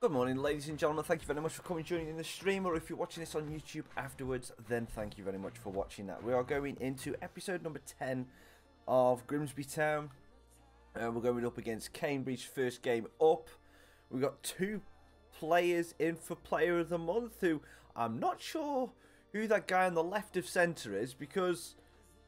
Good morning, ladies and gentlemen. Thank you very much for coming and joining the stream, or if you're watching this on YouTube afterwards, then thank you very much for watching that. We are going into episode number 10 of Grimsby Town. We're going up against Cambridge, first game up. We've got two players in for Player of the Month, who I'm not sure who that guy on the left of centre is, because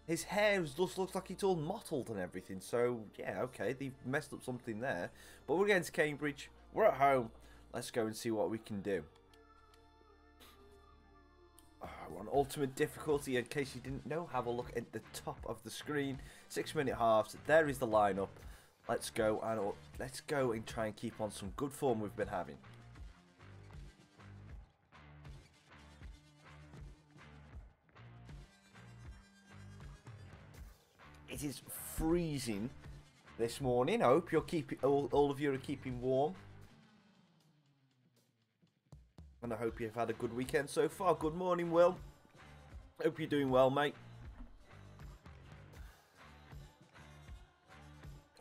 his hair just looks like it's all mottled and everything. So, yeah, okay, they've messed up something there. But we're against Cambridge. We're at home. Let's go and see what we can do. We're on ultimate difficulty. In case you didn't know, have a look at the top of the screen. 6-minute halves. There is the lineup. Let's go and try and keep on some good form we've been having. It is freezing this morning. I hope you're keeping all of you are keeping warm. And I hope you've had a good weekend so far. Good morning, Will. Hope you're doing well, mate.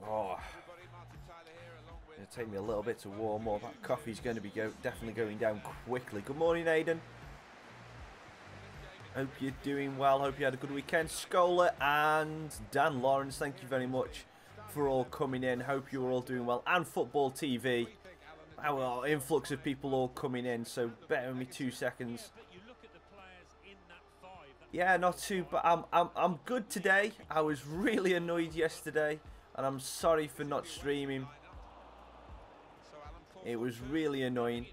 Oh, it'll take me a little bit to warm up. That coffee's going to be definitely going down quickly. Good morning, Aidan. Hope you're doing well. Hope you had a good weekend. Scholar and Dan Lawrence, thank you very much for all coming in. Hope you were all doing well. And Football TV. Our influx of people all coming in, so bear with me 2 seconds. Yeah, not too, but I'm good today. I was really annoyed yesterday, and I'm sorry for not streaming. It was really annoying.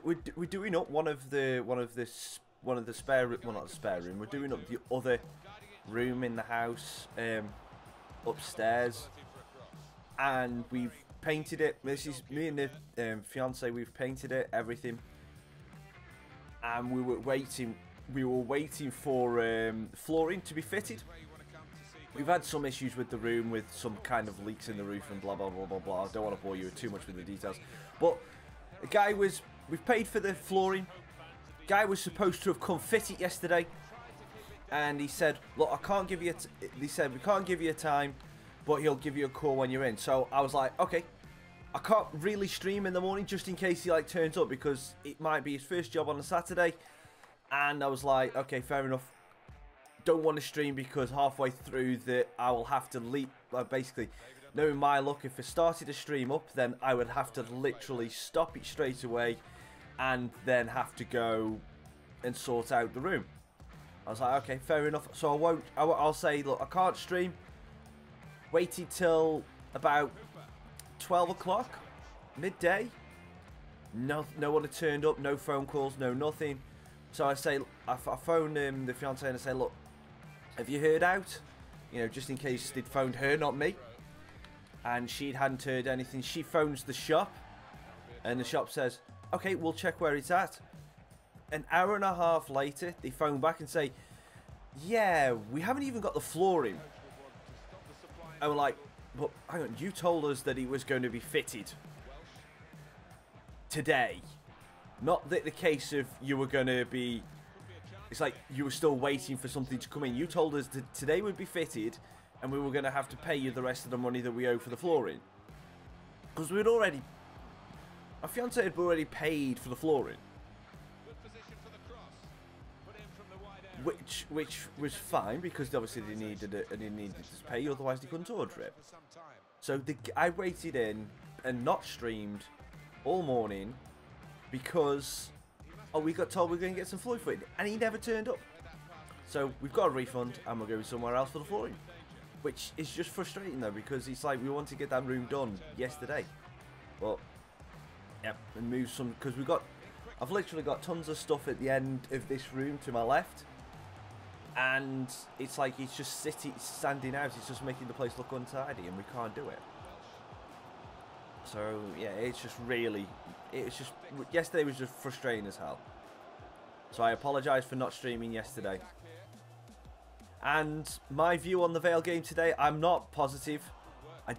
We're doing up one of the spare room, well, not the spare room. We're doing up the other room in the house, upstairs. And we've painted it. This is me and the fiance. We've painted it, everything. And we were waiting for flooring to be fitted. We've had some issues with the room, with some kind of leaks in the roof and blah blah blah blah blah. I don't want to bore you too much with the details. But the guy we've paid for the flooring. Guy was supposed to have come fit it yesterday, and he said, "Look, I can't give you." He said, "We can't give you a time, but he'll give you a call when you're in." So I was like, okay, I can't really stream in the morning just in case he turns up, because it might be his first job on a Saturday. And I was like, okay, fair enough. Don't want to stream because halfway through I will have to leap. Basically, knowing my luck, if I started a stream up, then I would have to literally stop it straight away and then have to go and sort out the room. I was like, okay, fair enough. So I'll say, look, I can't stream. Waited till about 12 o'clock, midday. No one had turned up, no phone calls, no nothing. So I phoned the fiance and I say, look, have you heard out? You know, just in case they'd phoned her, not me. And she hadn't heard anything. She phones the shop, and the shop says, okay, we'll check where it's at. An hour and a half later, they phone back and say, yeah, we haven't even got the flooring. And we're like, but hang on, you told us that it was going to be fitted today. Not that the case of you were going to be, it's like you were still waiting for something to come in. You told us that today would be fitted and we were going to have to pay you the rest of the money that we owe for the flooring. Because we'd already, my fiance had already paid for the flooring. Which was fine, because obviously they needed to pay, otherwise they couldn't order it. So I waited in and not streamed all morning because we got told we were going to get some flooring fitted, and he never turned up. So we've got a refund and we're going somewhere else for the flooring, which is just frustrating though, because it's like we want to get that room done yesterday. But yep, and move some, because I've literally got tons of stuff at the end of this room to my left. And it's like it's just standing out. It's just making the place look untidy, and we can't do it. So yeah, yesterday was just frustrating as hell. So I apologise for not streaming yesterday. And my view on the Vale game today, I'm not positive. I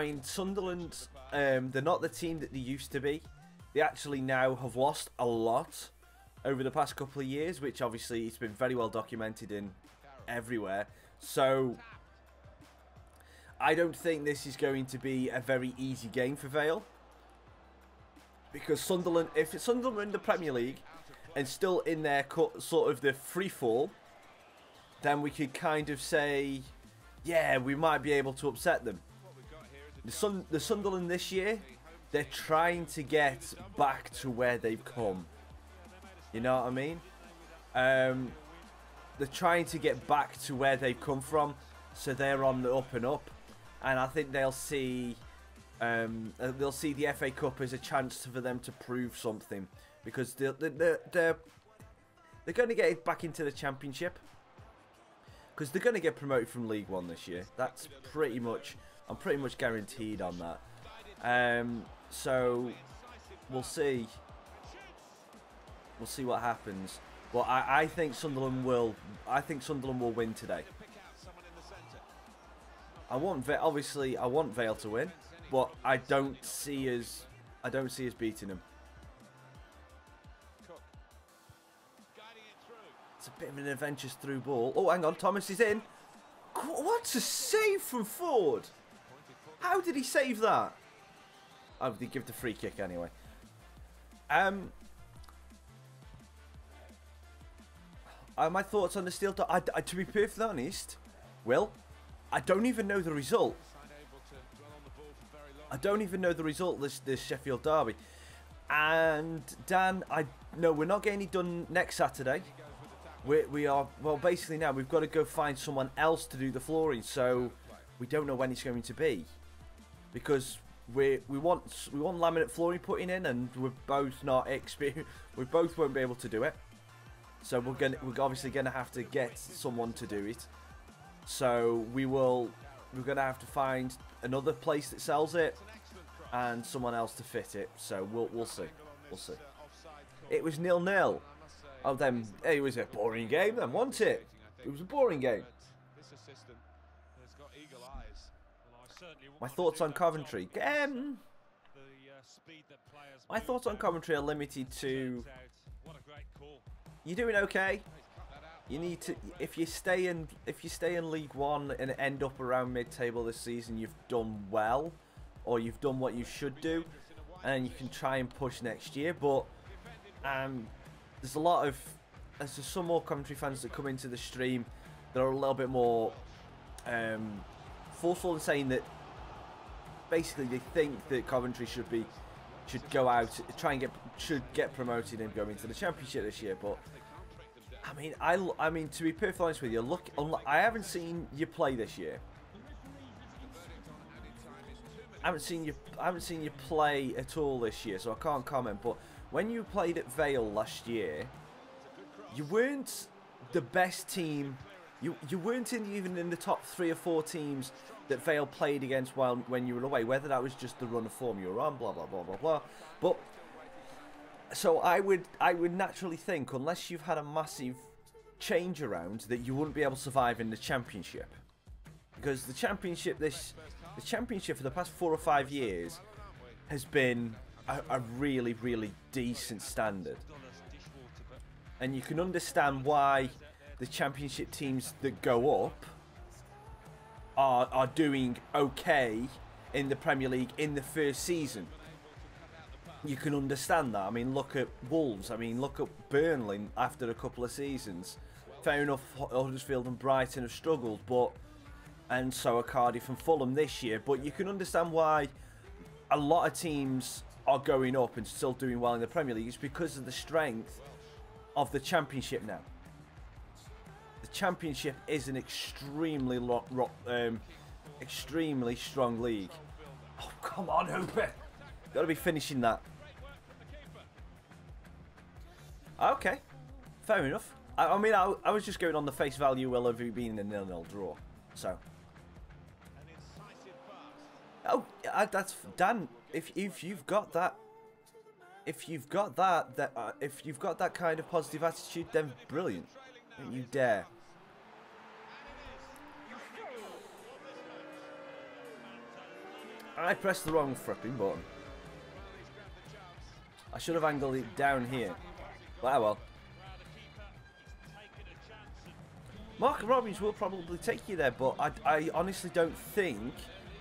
mean, Sunderland, they're not the team that they used to be. They actually now have lost a lot over the past couple of years, which obviously it's been very well documented in everywhere. So I don't think this is going to be a very easy game for Vale. Because Sunderland, if it's Sunderland in the Premier League and still in their sort of the free fall, then we could kind of say, yeah, we might be able to upset them. The Sunderland this year, they're trying to get back to where they've come. You know what I mean? They're trying to get back to where they've come from, so they're on the up and up. And I think they'll see the FA Cup as a chance for them to prove something, because they're going to get back into the Championship, because they're going to get promoted from League One this year. That's pretty much, I'm pretty much guaranteed on that. So we'll see. We'll see what happens. But I think Sunderland will. I think Sunderland will win today. Obviously I want Vale to win, but I don't see us beating them. It's a bit of an adventurous through ball. Oh, hang on, Thomas is in. What a save from Ford! How did he save that? Oh, they give the free kick anyway. My thoughts on the steel. To be perfectly honest, Will, I don't even know the result. I don't even know the result this Sheffield derby. And Dan, we're not getting it done next Saturday. We are, well, basically now we've got to go find someone else to do the flooring. So we don't know when it's going to be, because we want laminate flooring putting in, and we're both not experienced. We both won't be able to do it. So we're obviously gonna have to get someone to do it. So we're gonna have to find another place that sells it and someone else to fit it. So we'll see. We'll see. It was 0-0. Oh, then it was a boring game then, wasn't it? It was a boring game. My thoughts on Coventry. My thoughts on Coventry are limited to, you're doing okay. You need to, if you stay in League One and end up around mid-table this season, you've done well, or you've done what you should do, and you can try and push next year. But there's some more Coventry fans that come into the stream that are a little bit more forceful in saying that basically they think that Coventry should go out, should get promoted and go into the Championship this year. But I mean, to be perfectly honest with you, I haven't seen you play this year. I haven't seen you play at all this year, so I can't comment. But when you played at Vale last year, you weren't the best team. You weren't even in the top 3 or 4 teams that Vale played against when you were away. Whether that was just the run of form you were on, blah blah blah blah blah. But so I would naturally think, unless you've had a massive change around, that you wouldn't be able to survive in the Championship, because the Championship for the past 4 or 5 years has been a really, really decent standard, and you can understand why the Championship teams that go up are doing okay in the Premier League in the first season. You can understand that. I mean, look at Wolves. I mean, look at Burnley after a couple of seasons. Fair enough, Huddersfield and Brighton have struggled, and so are Cardiff and Fulham this year. But you can understand why a lot of teams are going up and still doing well in the Premier League. It's because of the strength of the Championship now. The Championship is an extremely strong league. Oh, come on, Hooper. Got to be finishing that. Okay, fair enough. I mean, I was just going on the face value, Will, of it being a 0-0 draw. So, oh, that's Dan. If you've got that, if you've got that kind of positive attitude, then brilliant. Don't you dare. I pressed the wrong flipping button. I should have angled it down here. Well. Mark Robbins will probably take you there, but I honestly don't think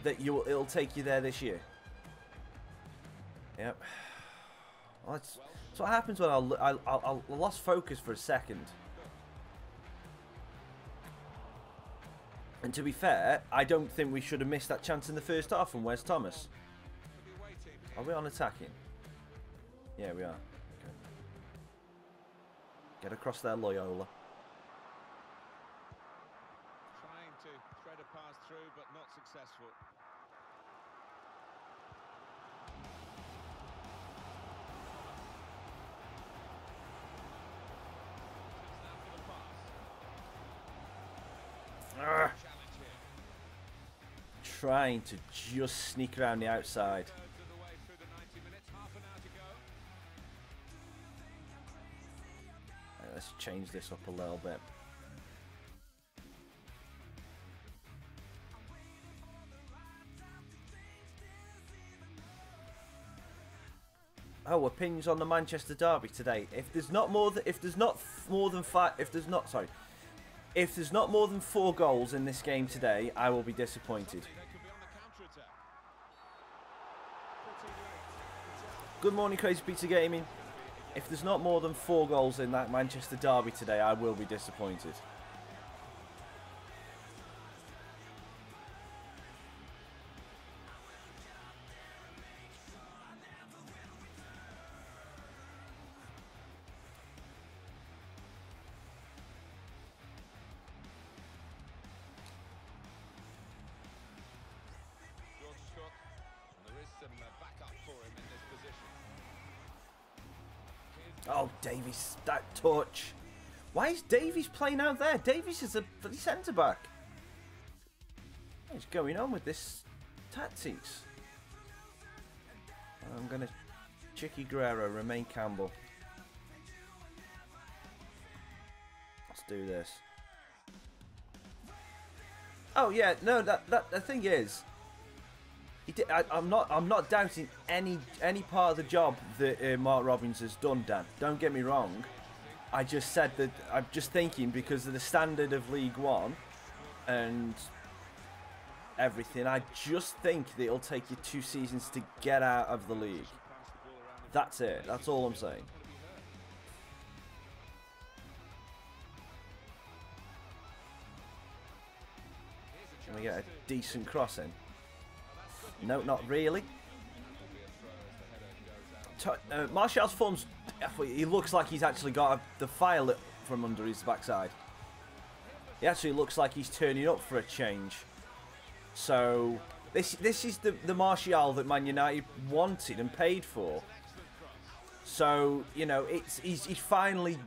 that it'll take you there this year. Yep. Well, that's what happens when I lost focus for a second. And to be fair, I don't think we should have missed that chance in the first half from Wes Thomas. Are we on attacking? Yeah, we are. Okay. Get across there, Loyola. Trying to thread a pass through, but not successful. Trying to just sneak around the outside. Right, let's change this up a little bit. Oh, opinions on the Manchester derby today. If there's not more than more than 4 goals in this game today, I will be disappointed. Good morning, Crazy Pizza Gaming. If there's not more than 4 goals in that Manchester derby today, I will be disappointed. Oh, Davies, that touch. Why is Davies playing out there? Davies is a bloody centre-back. What's going on with this tactics? I'm going to Chicky Guerrero, remain Campbell. Let's do this. Oh, yeah, no, the thing is, I'm not doubting any part of the job that Mark Robbins has done, Dan. Don't get me wrong. I just said that I'm just thinking because of the standard of League One and everything. I just think that it'll take you 2 seasons to get out of the league. That's it. That's all I'm saying. Can we get a decent crossing? No, not really. Martial's form's... He looks like he's actually got the fire lit from under his backside. He actually looks like he's turning up for a change. So, this is the Martial that Man United wanted and paid for. So, you know, he's finally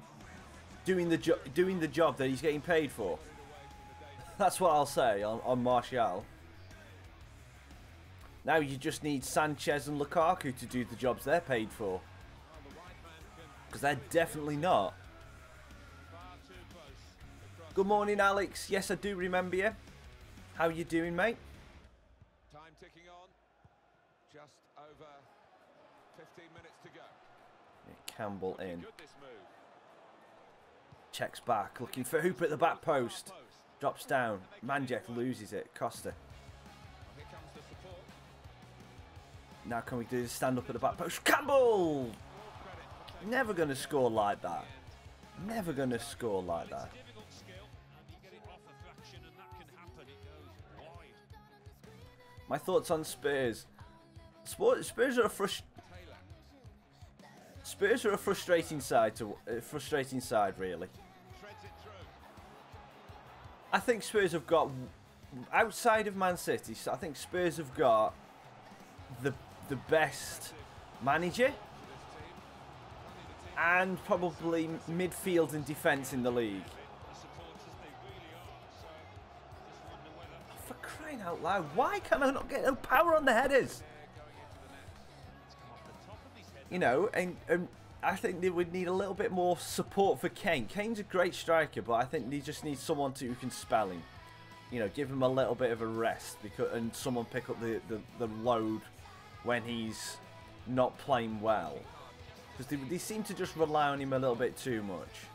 doing the job that he's getting paid for. That's what I'll say on Martial. Now you just need Sanchez and Lukaku to do the jobs they're paid for. Because they're definitely not. Good morning, Alex. Yes, I do remember you. How you doing, mate? Time ticking on. Just over 15 minutes to go. Yeah, Campbell in. Checks back, looking for Hooper at the back post. Drops down. Manjek loses it. Costa. Now can we do the stand up at the back post? Campbell! Never going to score like that. Never going to score like that. My thoughts on Spurs. Spurs are a frustrating side really. I think Spurs have got, outside of Man City, so I think Spurs have got the best manager and probably midfield and defence in the league. For crying out loud, why can I not get no power on the headers? You know, and I think they would need a little bit more support for Kane. Kane's a great striker, but I think they just need someone who can spell him. You know, give him a little bit of a rest, and someone pick up the load when he's not playing well. Because they seem to just rely on him a little bit too much.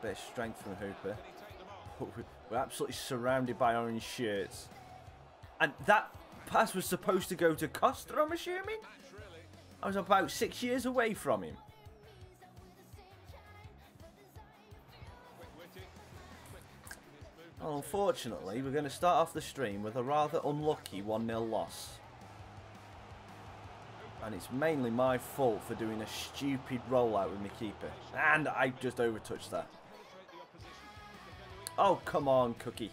bit of strength from Hooper. But we're absolutely surrounded by orange shirts. And that pass was supposed to go to Costa, I'm assuming? I was about 6 years away from him. Well, unfortunately, we're going to start off the stream with a rather unlucky 1-0 loss. And it's mainly my fault for doing a stupid rollout with my keeper. And I just overtouched that. Oh, come on, Cookie.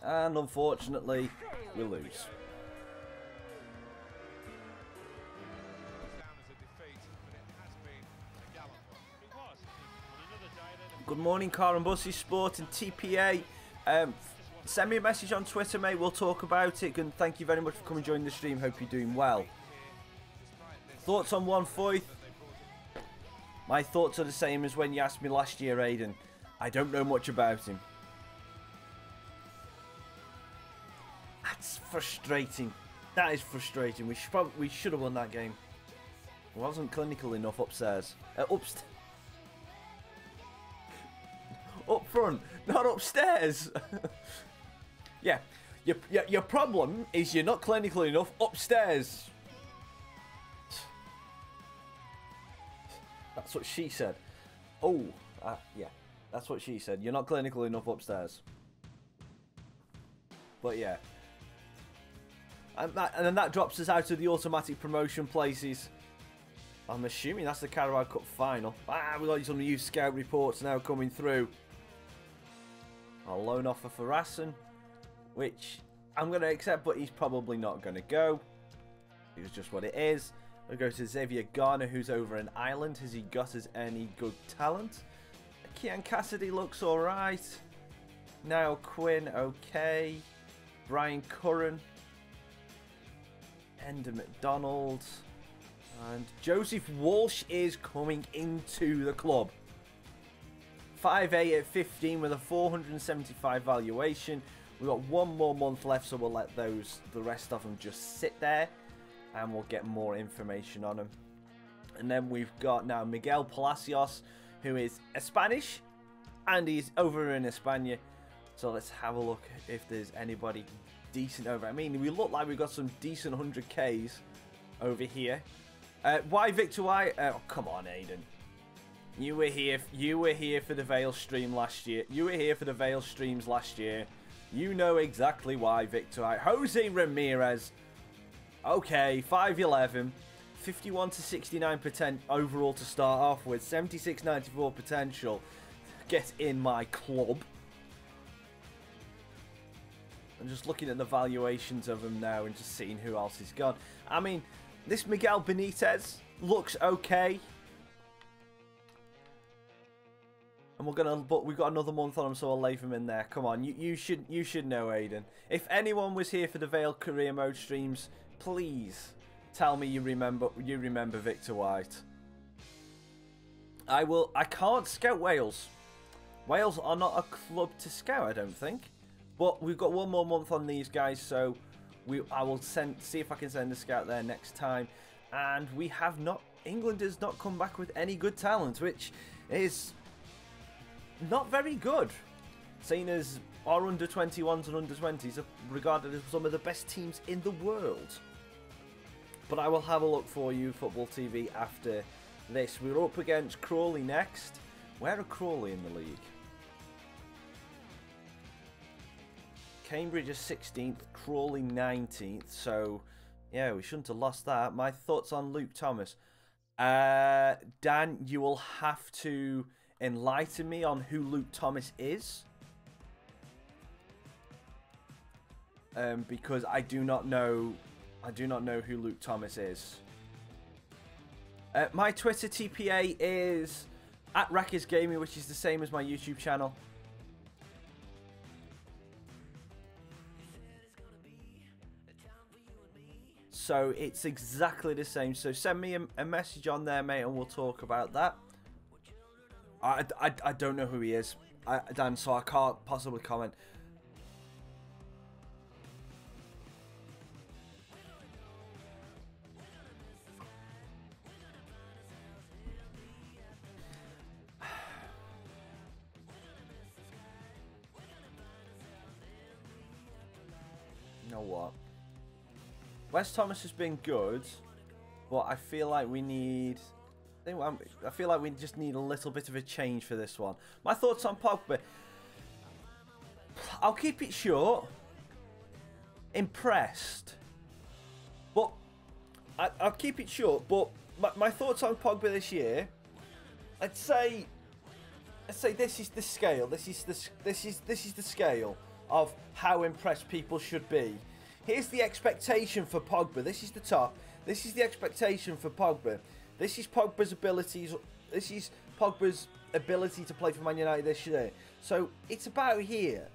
And unfortunately, we lose. Good morning, Car and Buses Sport and TPA. Send me a message on Twitter, mate. We'll talk about it. And thank you very much for coming and joining the stream. Hope you're doing well. Thoughts on 1-4? My thoughts are the same as when you asked me last year, Aiden. I don't know much about him. That's frustrating. That is frustrating. We should have won that game. It wasn't clinical enough upstairs. Up front, not upstairs. Yeah, your problem is you're not clinical enough upstairs. That's what she said. Oh, yeah, that's what she said. You're not clinical enough upstairs. But yeah. And then that drops us out of the automatic promotion places. I'm assuming that's the Carabao Cup final. We've got some new scout reports now coming through. A loan offer for Raccas, which I'm going to accept, but he's probably not going to go. It's just what it is. We'll go to Xavier Garner, who's over in Ireland. Has he got us any good talent? Kean Cassidy looks alright. Niall Quinn, okay. Brian Curran. Ender McDonald. And Joseph Walsh is coming into the club. 5'8" at 15 with a 475 valuation. We've got one more month left, so we'll let the rest of them just sit there. And we'll get more information on them. And then we've got now Miguel Palacios, who is Spanish. And he's over in España. So let's have a look if there's anybody decent over. I mean, we look like we've got some decent 100Ks over here. Why Victor White? Oh, come on, Aiden. You were here for the Vale stream last year. You were here for the Vale streams last year. You know exactly why Victor White. Jose Ramirez. Okay, 5'11", 51 to 69% overall to start off with, 76-94 potential. Get in my club. I'm just looking at the valuations of him now and just seeing who else is gone. I mean, this Miguel Benitez looks okay. And we've got another month on him, so I'll leave him in there. Come on, you should know, Aiden. If anyone was here for the Vale career mode streams, please tell me you remember Victor White. I can't scout Wales. Wales are not a club to scout, I don't think. But we've got one more month on these guys, so I will see if I can send a scout there next time. And we have not. England has not come back with any good talent, which is not very good, seeing as our under-21s and under-20s are regarded as some of the best teams in the world. But I will have a look for you, Football TV, after this. We're up against Crawley next. Where are Crawley in the league? Cambridge is 16th, Crawley 19th. So, yeah, we shouldn't have lost that. My thoughts on Luke Thomas. Dan, you will have to enlighten me on who Luke Thomas is. Because I do not know who Luke Thomas is. My Twitter TPA is @Raccas Gaming, which is the same as my YouTube channel. So it's exactly the same. So send me a message on there, mate, and we'll talk about that. I don't know who he is, Dan, so I can't possibly comment. You know what? Wes Thomas has been good, but I feel like we need... I feel like we just need a little bit of a change for this one. My thoughts on Pogba. I'll keep it short. Impressed. But I'll keep it short. But my thoughts on Pogba this year. I'd say this is the scale. This is the scale of how impressed people should be. Here's the expectation for Pogba. This is the top. This is the expectation for Pogba. This is Pogba's abilities. This is Pogba's ability to play for Man United this year. So it's about here.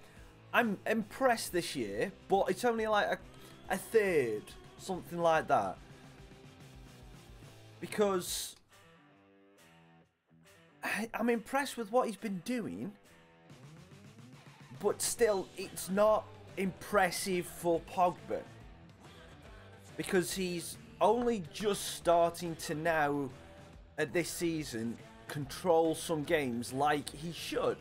I'm impressed this year, but it's only like a third, something like that. Because I'm impressed with what he's been doing, but still, it's not impressive for Pogba. Because he's only just starting to now, at this season, control some games like he should.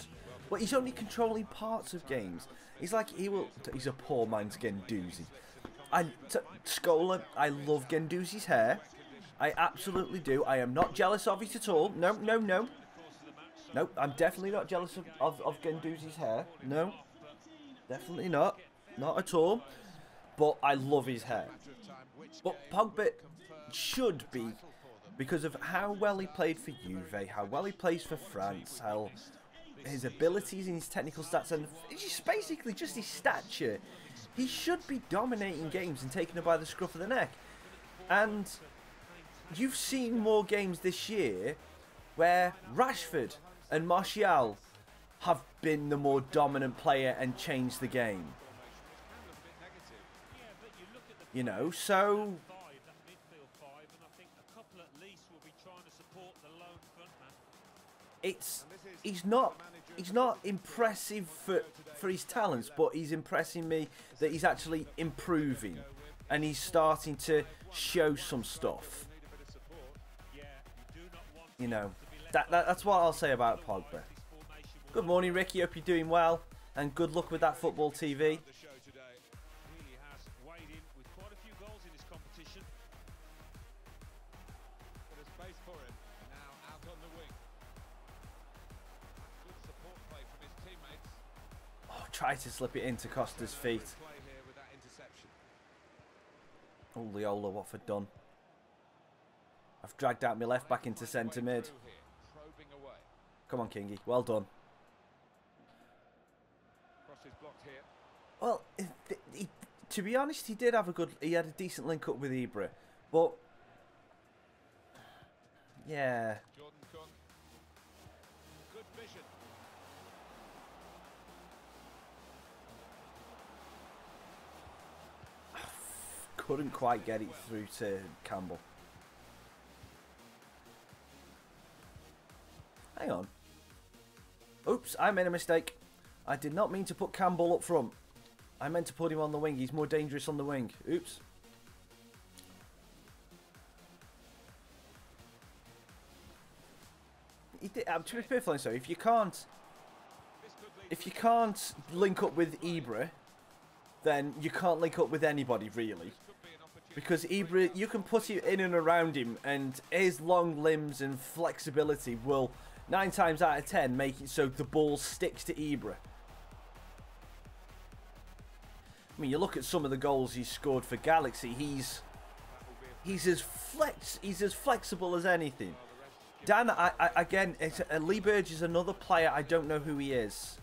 But he's only controlling parts of games. He's like, he's a poor man's Guendouzi. Scola, I love Guendouzi's hair. I absolutely do. I am not jealous of it at all. No. No, I'm definitely not jealous of Guendouzi's hair. No, definitely not. Not at all. But I love his hair. But Pogba should be, because of how well he played for Juve, how well he plays for France, how his abilities and his technical stats, and just basically just his stature, he should be dominating games and taking it by the scruff of the neck. And you've seen more games this year where Rashford and Martial have been the more dominant player and changed the game. You know, so he's not impressive for his talents, but he's impressing me that he's actually improving and he's starting to show some stuff. You know, that's what I'll say about Pogba. Good morning, Ricky. Hope you're doing well, and good luck with that football TV. Try to slip it into Costa's feet. Oh, Leola, what have I done? I've dragged out my left back into centre mid. Come on, Kingy. Well done. Well, to be honest, he did have he had a decent link up with Ibra, but yeah. Good vision. Couldn't quite get it through to Campbell. Hang on. Oops, I made a mistake. I did not mean to put Campbell up front. I meant to put him on the wing. He's more dangerous on the wing. Oops. To be perfectly so, if you can't link up with Ibra, then you can't link up with anybody really. Because Ibra, you can put it in and around him, and his long limbs and flexibility will 9 times out of 10 make it so the ball sticks to Ibra. I mean, you look at some of the goals he's scored for Galaxy. He's as flexible as anything. Dan, again, Lee Burge is another player. I don't know who he is.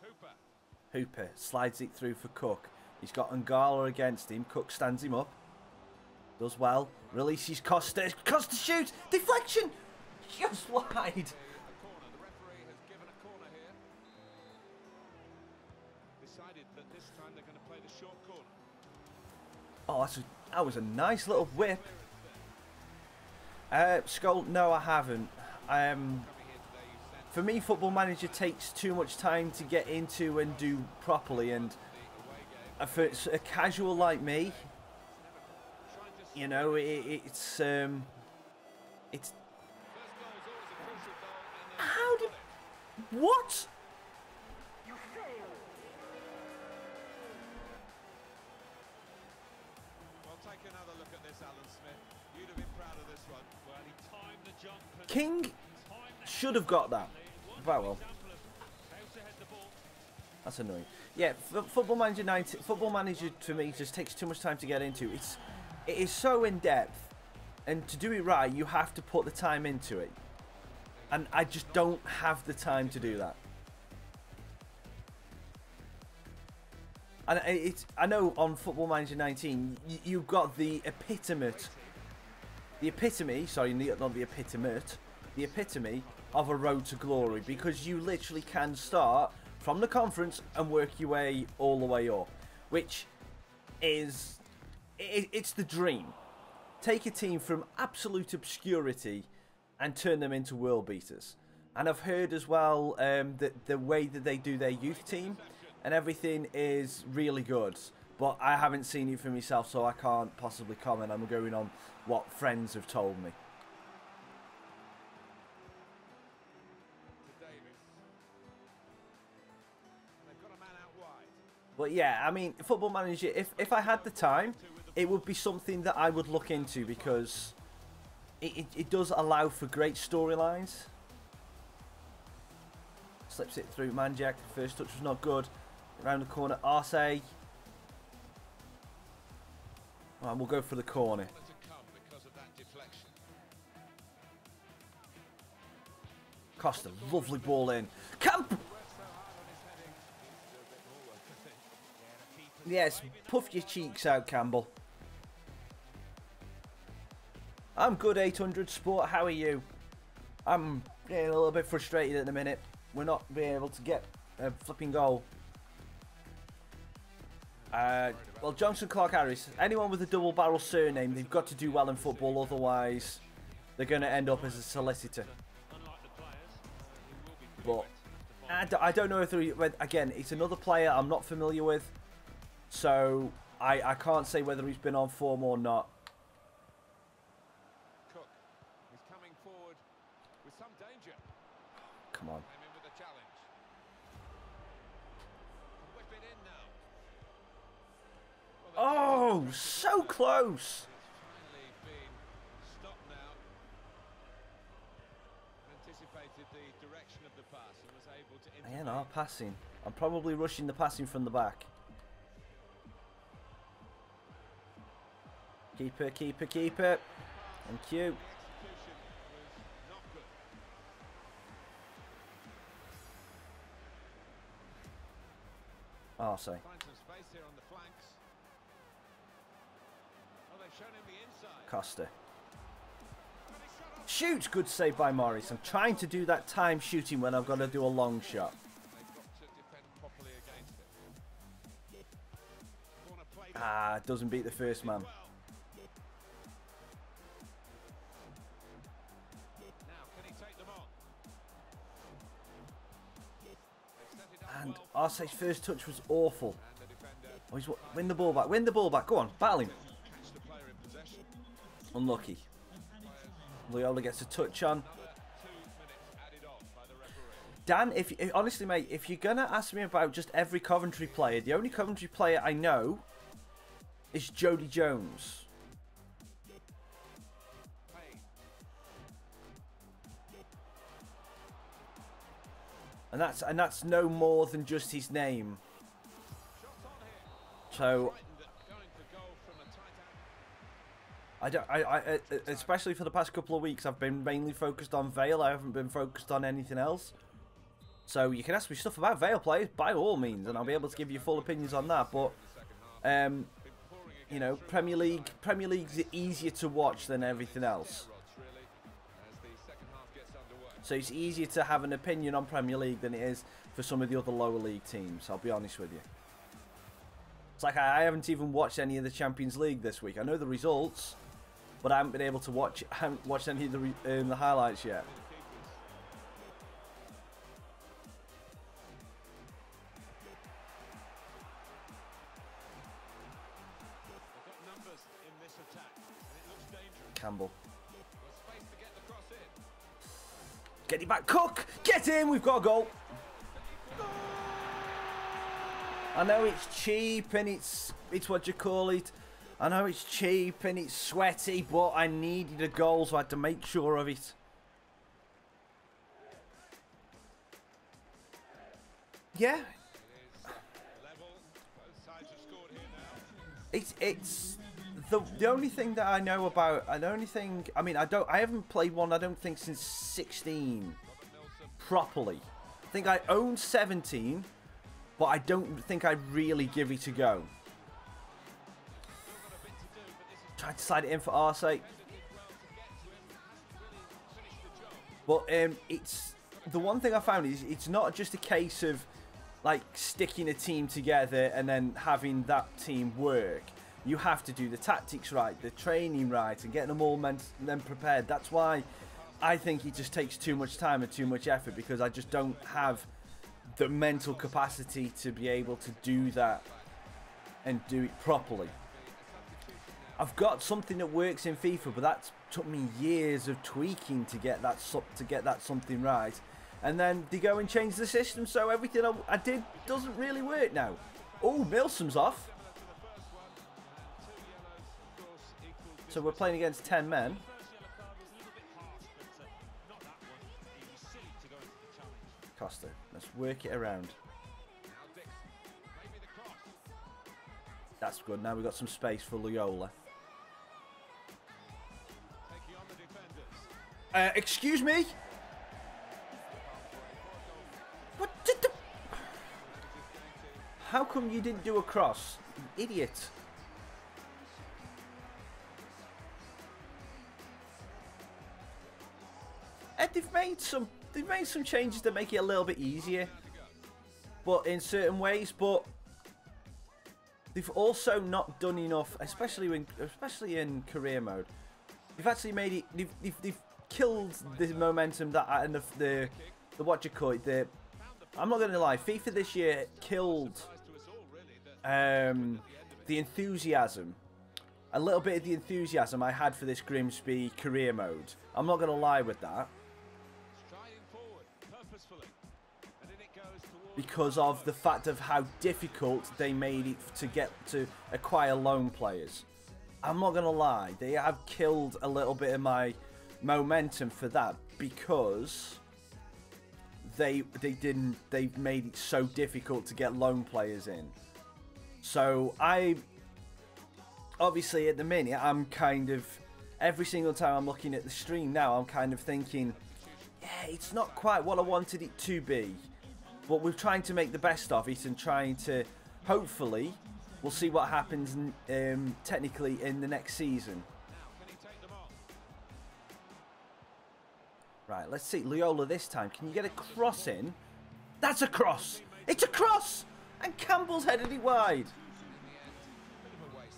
Cooper. Hooper slides it through for Cook. He's got Ngala against him. Cook stands him up. Does well. Releases Costa. Costa shoots. Deflection. Just wide. The referee has given a corner here. Decided that this time they're going to play the short corner. Oh, that was a nice little whip. Skull, no, I haven't. For me, Football Manager takes too much time to get into and do properly, and for a casual like me, you know, it's how did what? Well, take another look at this, Alan Smith. You'd have been proud of this one. Well, he timed the jump. King should have got that. Well, that's annoying. Yeah, Football Manager 19. Football Manager to me just takes too much time to get into. It is so in depth, and to do it right, you have to put the time into it. And I just don't have the time to do that. And I know on Football Manager 19, you've got the epitome, sorry, not the epitome, the epitome of a road to glory, because you literally can start from the conference and work your way all the way up, which is, it's the dream. Take a team from absolute obscurity and turn them into world beaters. And I've heard as well that the way that they do their youth team and everything is really good, but I haven't seen it for myself, so I can't possibly comment. I'm going on what friends have told me. But yeah, I mean, Football Manager, if I had the time, it would be something that I would look into, because it does allow for great storylines. Slips it through Manjak. First touch was not good. Around the corner, Arce. Right, we'll go for the corner. Costa, lovely ball in. Camp! Yes, puff your cheeks out, Campbell. I'm good, 800 Sport. How are you? I'm getting a little bit frustrated at the minute. We're not being able to get a flipping goal. Well, Johnson Clark Harris, anyone with a double barrel surname, they've got to do well in football, otherwise they're going to end up as a solicitor. But I don't know if again, it's another player I'm not familiar with, so I can't say whether he's been on form or not. Cook is coming forward with some danger. Come on. With a challenge. Whip it in now. Oh, so close. Finally been stopped now. Anticipated the direction of the pass and was able to intervene. Yeah, no, passing. I'm probably rushing the passing from the back. Keeper, keeper, keeper. Thank you. Oh, sorry. Costa. Shoot! Good save by Morris. I'm trying to do that time shooting when I've got to do a long shot. Ah, doesn't beat the first man. And Arce's first touch was awful. Oh, he's win the ball back. Win the ball back. Go on, battle him. Unlucky. Loyola gets a touch on. Dan, honestly, mate, if you're gonna ask me about just every Coventry player, the only Coventry player I know is Jody Jones. And that's no more than just his name. So I especially for the past couple of weeks, I've been mainly focused on Vale. I haven't been focused on anything else. So you can ask me stuff about Vale players by all means, and I'll be able to give you full opinions on that. But you know, Premier League's easier to watch than everything else. So it's easier to have an opinion on Premier League than it is for some of the other lower league teams. I'll be honest with you. It's like I haven't even watched any of the Champions League this week. I know the results, but I haven't been able to watch. I haven't watched any of the highlights yet. Campbell. Get it back, Cook! Get in! We've got a goal. I know it's cheap and it's what you call it. I know it's cheap and it's sweaty, but I needed a goal, so I had to make sure of it. Yeah. It's the only thing that I know about, and the only thing, I mean, I haven't played one, I don't think, since 16 properly. I think I own 17, but I don't think I really give it a go. Tried to slide it in for our sake. But it's the one thing I found is it's not just a case of like sticking a team together and then having that team work. You have to do the tactics right, the training right, and getting them all then prepared. That's why I think it just takes too much time and too much effort, because I just don't have the mental capacity to be able to do that and do it properly. I've got something that works in FIFA, but that took me years of tweaking to get that something right. And then they go and change the system, so everything I did doesn't really work now. Oh, Milsom's off. So we're playing against 10 men. Costa, let's work it around. That's good. Now we've got some space for Loyola. Excuse me? What did the... How come you didn't do a cross? You idiot. And they've made some changes to make it a little bit easier, but in certain ways. But they've also not done enough, especially in career mode. They've actually made it. They've killed the momentum that and the what you call it. I'm not going to lie. FIFA this year killed the enthusiasm. A little bit of the enthusiasm I had for this Grimsby career mode. I'm not going to lie with that. Because of the fact of how difficult they made it to acquire loan players. I'm not going to lie. They have killed a little bit of my momentum for that, because they made it so difficult to get loan players in. So obviously at the minute I'm kind of, every single time I'm looking at the stream now, I'm kind of thinking, yeah, it's not quite what I wanted it to be, but we're trying to make the best of it and trying to, hopefully, we'll see what happens technically in the next season. Right, let's see. Loyola this time. Can you get a cross in? That's a cross! It's a cross! And Campbell's headed it wide.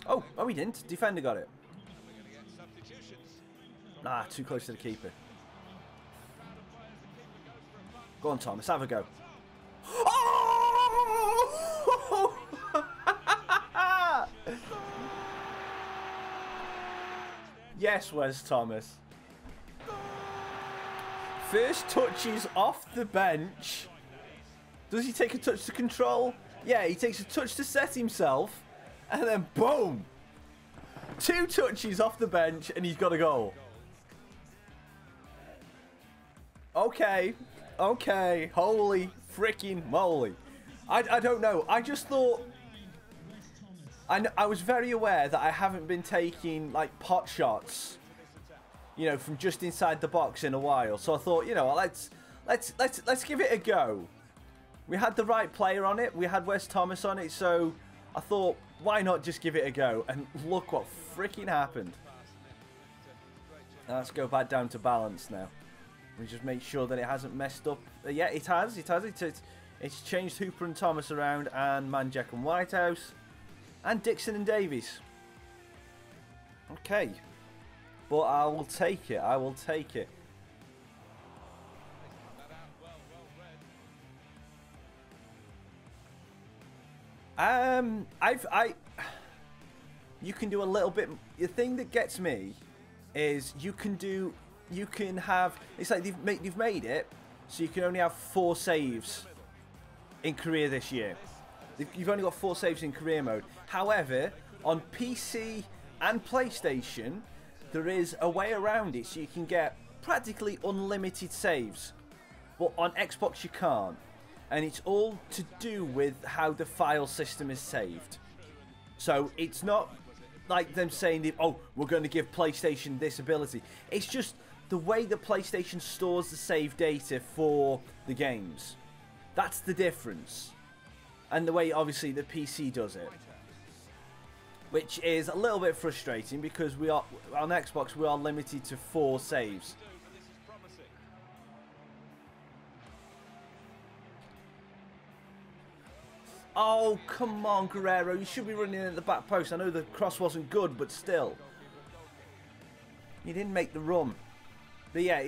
Oh, he didn't. Defender got it. Nah, too close to the keeper. Go on, Thomas. Have a go. Oh! Yes, Wes Thomas. First touch is off the bench. Does he take a touch to control? Yeah, he takes a touch to set himself. And then boom! 2 touches off the bench and he's got a goal. Okay. Okay. Holy freaking moly. I don't know. I just thought... I was very aware that I haven't been taking like pot shots, you know, from just inside the box in a while. So I thought, you know, let's give it a go. We had the right player on it. We had Wes Thomas on it, so I thought, why not just give it a go? And look what freaking happened. Now let's go back down to balance now. We just make sure that it hasn't messed up. Yeah, it has. It has. It's changed Hooper and Thomas around, and Manjek and Whitehouse, and Dixon and Davies. Okay, but I will take it. I will take it. You can do a little bit. The thing that gets me is you can have. It's like you've made it, so you can only have 4 saves in career this year. You've only got 4 saves in career mode. However, on PC and PlayStation, there is a way around it, so you can get practically unlimited saves. But on Xbox you can't. And it's all to do with how the file system is saved. So it's not like them saying, oh, we're going to give PlayStation this ability. It's just the way the PlayStation stores the save data for the games. That's the difference. And the way, obviously, the PC does it. Which is a little bit frustrating because we are on Xbox, we are limited to 4 saves. Oh, come on, Guerrero. You should be running in at the back post. I know the cross wasn't good, but still. You didn't make the run. But yeah,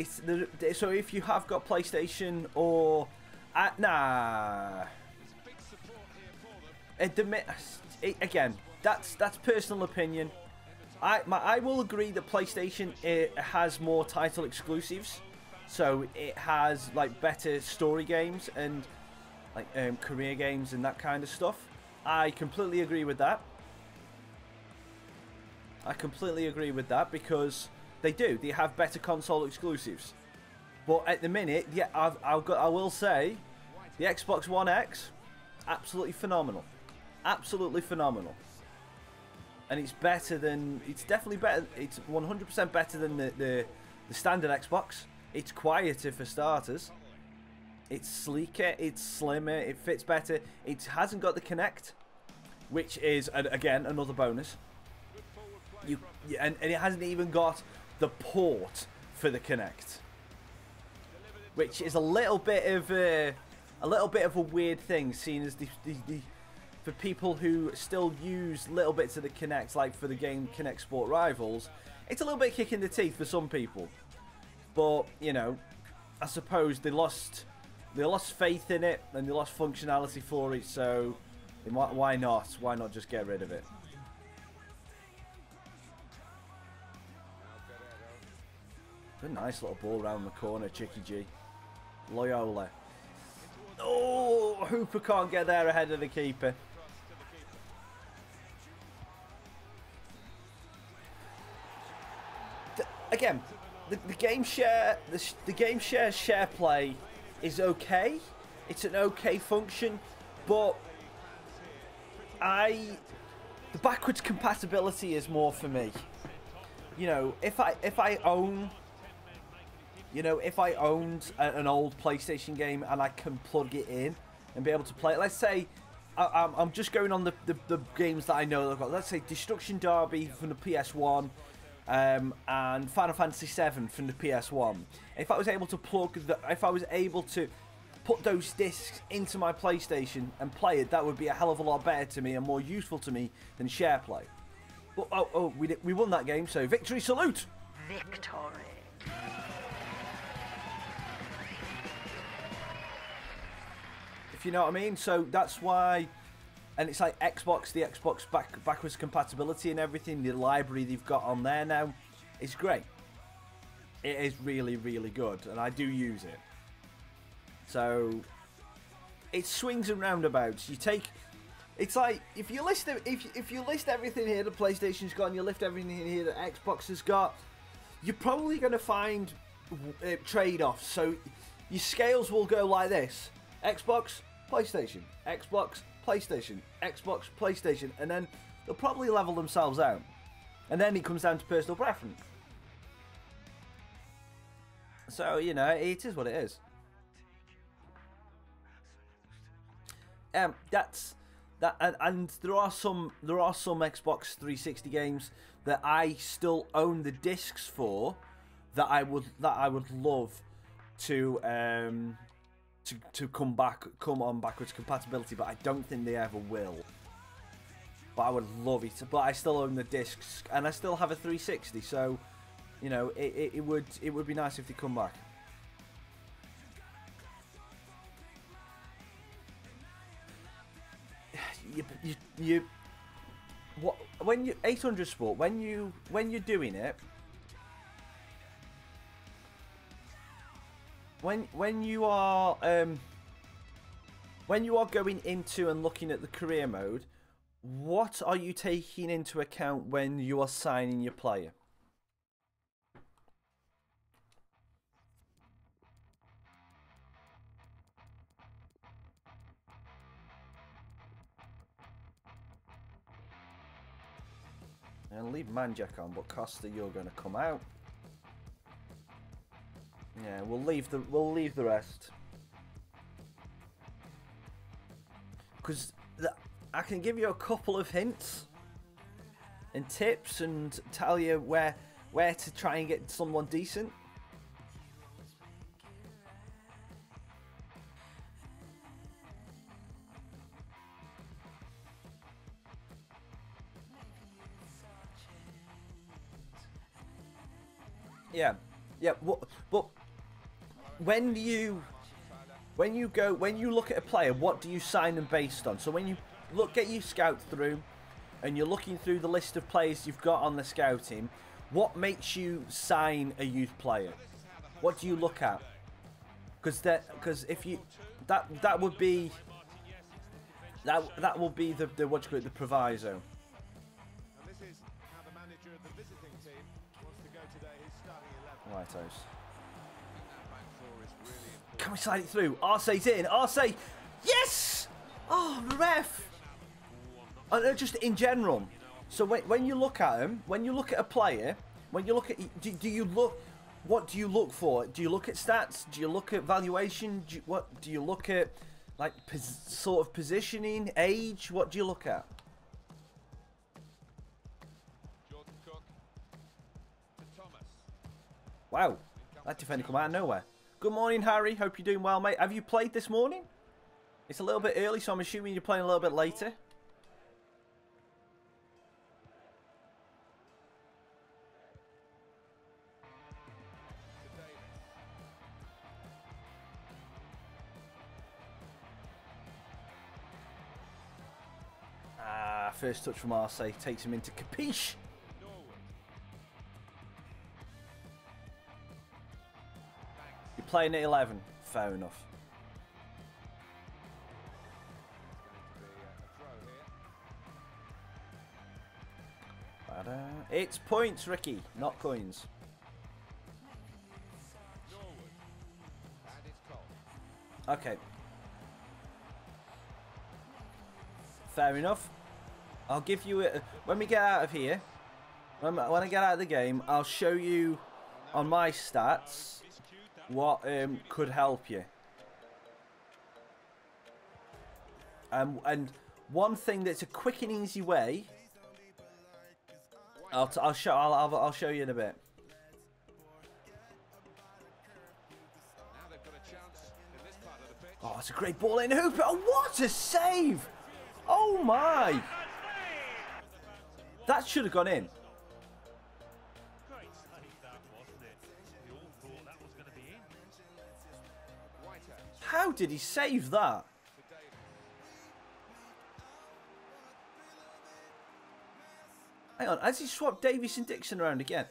so if you have got PlayStation or... nah. Again, that's personal opinion. I will agree that PlayStation has more title exclusives. So it has like better story games and... like career games and that kind of stuff. I completely agree with that. I completely agree with that because they do. They have better console exclusives. But at the minute, yeah, I will say, the Xbox One X, absolutely phenomenal, absolutely phenomenal. And it's better than. It's definitely better. It's 100% better than the standard Xbox. It's quieter for starters. It's sleeker, it's slimmer, it fits better. It hasn't got the Kinect, which is, again, another bonus. And it hasn't even got the port for the Kinect, which is a little bit of a weird thing, seeing as for people who still use little bits of the Kinect, like for the game Kinect Sport Rivals, it's a little bit kick in the teeth for some people. But you know, I suppose they lost faith in it and they lost functionality for it, so why not? Why not just get rid of it? A nice little ball round the corner, Chicky G. Loyola. Oh, Hooper can't get there ahead of the keeper. Again, the game share, the game share play is okay. It's an okay function, but the backwards compatibility is more for me. You know, if I owned an old PlayStation game and I can plug it in and be able to play it, let's say I'm just going on the games that I know that I've got. Let's say Destruction Derby from the PS1. And Final Fantasy VII from the PS1. If I was able to put those discs into my PlayStation and play it, that would be a hell of a lot better to me and more useful to me than SharePlay. But we won that game, so victory salute. Victory. If you know what I mean. So that's why. And it's like Xbox, the Xbox backwards compatibility and everything, the library they've got on there now, is great. It is really, really good, and I do use it. So, it swings and roundabouts. You take, it's like if you list everything here that PlayStation's got, and you lift everything here that Xbox has got, you're probably going to find trade-offs. So, your scales will go like this: Xbox, PlayStation, Xbox, PlayStation, Xbox, PlayStation, and then they'll probably level themselves out. And then it comes down to personal preference. So, you know, it is what it is. That's that, and there are some Xbox 360 games that I still own the discs for that I would love to come on backwards compatibility, but I don't think they ever will. But I would love it. But I still own the discs, and I still have a 360, so you know it would be nice if they come back. You what when you 800 Sport, when you're doing it, when you are going into and looking at the career mode, what are you taking into account when you are signing your player? And leave Manjack on, but Costa, you're going to come out. Yeah, we'll leave the rest. Because I can give you a couple of hints and tips and tell you where to try and get someone decent. Yeah, but when you look at a player, what do you sign them based on? So when you get your scout through, and you're looking through the list of players you've got on the scouting, what makes you sign a youth player? What do you look at? Because if you that would be the what you call it, the proviso. Rightos. Can we slide it through? Arce's in. Arce. Yes! Oh, the ref. Just in general. So when you look at him, when you look at a player, when you look at, do you look? What do you look for? Do you look at stats? Do you look at valuation? What do you look at? Like sort of positioning, age. What do you look at? Wow, that defender come out of nowhere. Good morning, Harry. Hope you're doing well, mate. Have you played this morning? It's a little bit early, so I'm assuming you're playing a little bit later. Ah, first touch from Arce takes him into Capiche. You're playing at 11. Fair enough. It's points, Ricky, not coins. Okay. Fair enough. I'll give you a... When we get out of here, when I get out of the game, I'll show you on my stats what could help you. And one thing that's a quick and easy way, I'll show you in a bit. Oh, it's a great ball in Hooper. Oh, what a save! Oh my! That should have gone in. How did he save that? Hang on, has he swapped Davies and Dixon around again?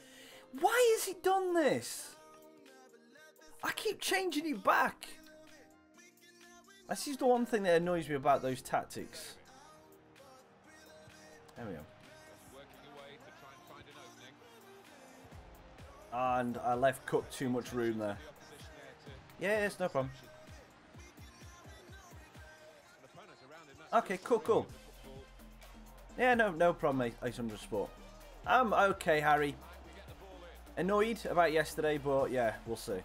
Why has he done this? I keep changing it back. This is the one thing that annoys me about those tactics. There we go. And I left Cook too much room there. Yeah, it's no problem. Okay, cool. Yeah, no problem, mate. 800 Sport. I'm okay, Harry. Annoyed about yesterday, but yeah, we'll see.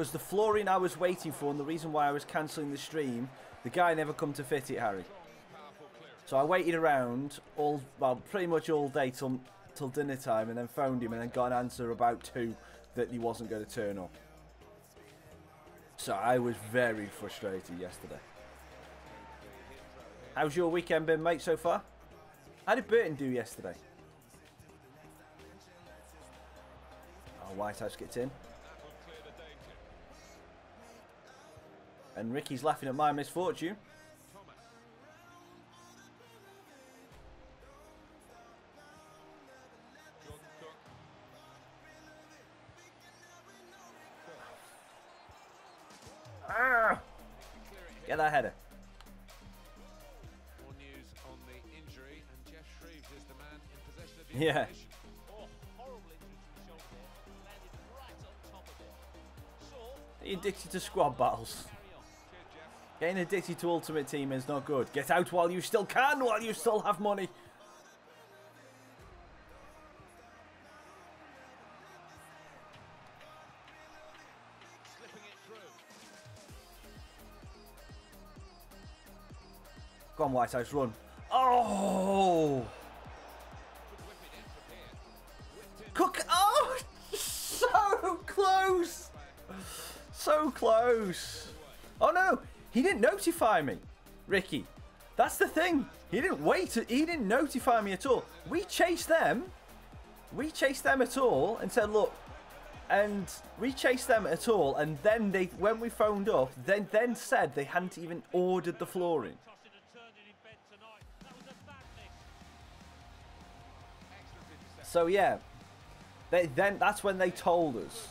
Because the flooring I was waiting for and the reason why I was cancelling the stream, the guy never come to fit it, Harry. So I waited around pretty much all day till dinner time, and then phoned him and then got an answer about 2 that he wasn't going to turn up. So I was very frustrated yesterday. How's your weekend been, mate, so far? How did Burton do yesterday? Oh, Whitehouse gets in. And Ricky's laughing at my misfortune. Ah! Get that header. More news on the injury, and Jeff Shreves is the man in possession of the Yeah. information. Oh, horrible injury to his shoulder there. Landed right on top of it. So, Are you addicted to squad battles? carry on. Cheers, Jeff. Getting addicted to Ultimate Team is not good. Get out while you still can, while you still have money. Slipping it through. Go on, Whitehouse, run. Oh! Could whip it in from here. Whipped in. Cook. Oh! So close! So close. Oh no! He didn't notify me, Ricky. That's the thing. He didn't wait. He didn't notify me at all. We chased them. We chased them at all and said, look. And we chased them at all. And then when we phoned up, then said they hadn't even ordered the flooring. Tossed it and turned it in bed tonight. That was a bad miss. Excellent interception. So yeah, that's when they told us. Vision.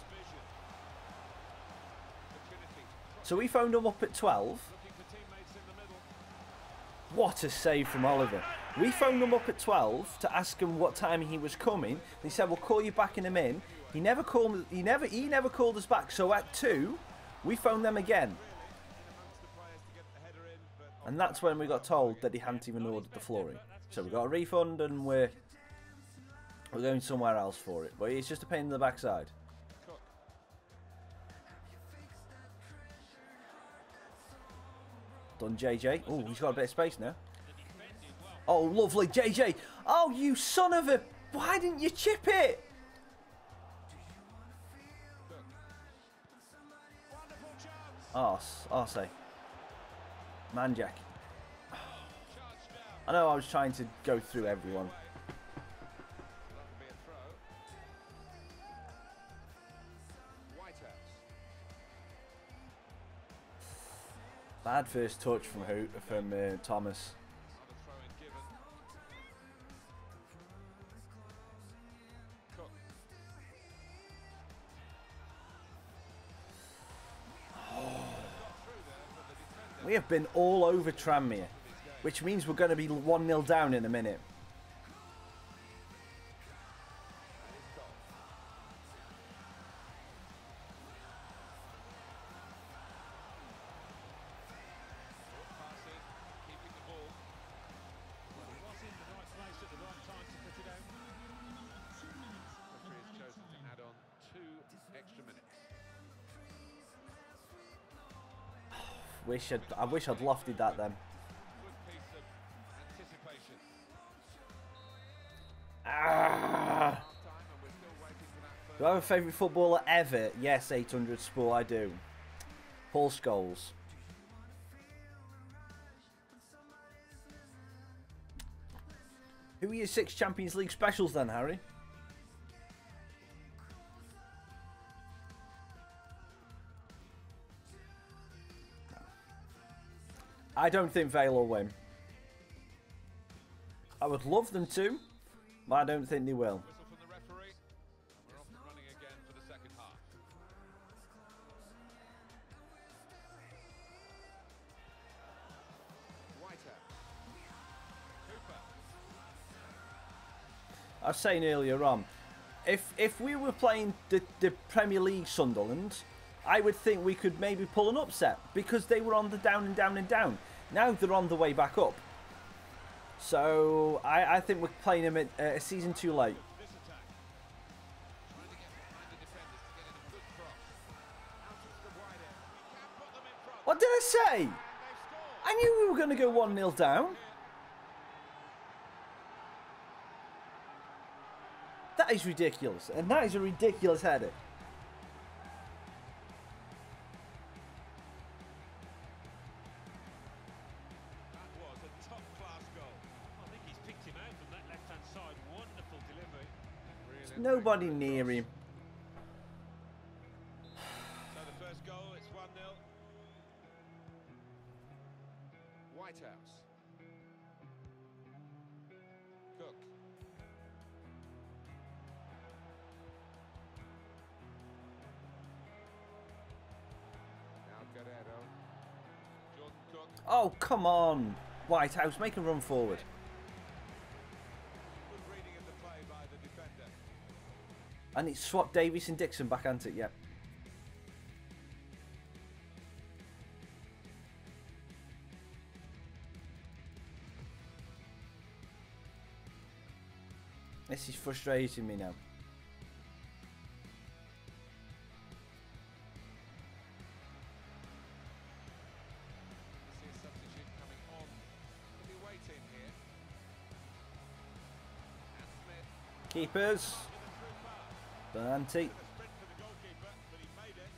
Opportunity. So we phoned them up at 12. Looking for teammates in the middle. What a save from Oliver. We phoned him up at 12 to ask him what time he was coming. He said, we'll call you back in a minute. He never called. He never called us back. So at 2, we phoned them again. Amongst the players to get the header in, but And that's when we got told that he hadn't even ordered the flooring. So we got a refund and we're going somewhere else for it. But it's just a pain in the backside. Cook. Done JJ. Oh, he's got a bit of space now. Oh, lovely. JJ. Oh, you son of a... Why didn't you chip it? Wonderful chance. Arse. Manjack. Charged down. I know I was trying to go through everyone. That'll be a throw. Whitehouse. Bad first touch from Thomas. Another throw in given. Cook. We have been all over Tranmere, which means we're going to be 1-0 down in a minute. Passes. Keeping the ball. Well, he was in the right place at the right time to put it out. Referee has chosen to add on 2 extra minutes. I wish I'd lofted that then. Good piece of anticipation. Ah! Half time, and we're still waiting for that Do I have a favourite footballer ever? Yes, 800 Sport, I do. Paul Scholes. Who are your 6 Champions League specials then, Harry? I don't think Vale will win. I would love them to, but I don't think they will. whistle from the referee, and we're off and running again for the second half. Whitehouse. Cooper. I was saying earlier on, if we were playing the Premier League Sunderland, I would think we could maybe pull an upset because they were on the down and down and down. Now they're on the way back up. So I think we're playing them at a season too late. This attack. Trying to get behind the defenders to get in a good cross. Out of What did I say? And they've scored. I knew we were going to go 1-0 down. That is ridiculous. And that is a ridiculous header. That was a top-class goal. I think he's picked him out from that left-hand side. Wonderful delivery. Brilliant. Nobody near him. So the first goal, it's 1-0. Whitehouse. Cook. Now Guerrero. Jordan Cook. Oh, come on. Whitehouse, make a run forward. Good reading of the play by the defender. And it's swapped Davies and Dixon back, hasn't it? Yep. This is frustrating me now. We see a substitute coming on. Could be waiting here. And Smith Keepers. with a through pass. Bernanti. A sprint for the goalkeeper, but he made it.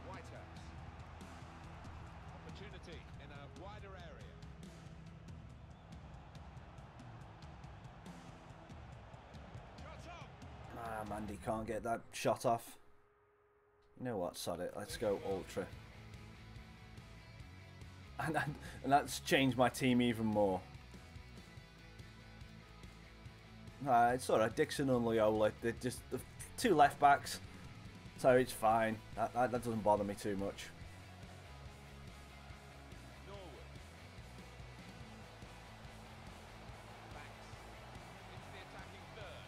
Whitehouse. Opportunity in a wider area. Shot on. Ah, Mandy can't get that shot off. You know what? Sod it. Let's go ultra. And that's changed my team even more. It's alright. Dixon and Loyola. They're just the two left backs. So it's fine. That doesn't bother me too much. Norwood. Banks. Into the attacking third.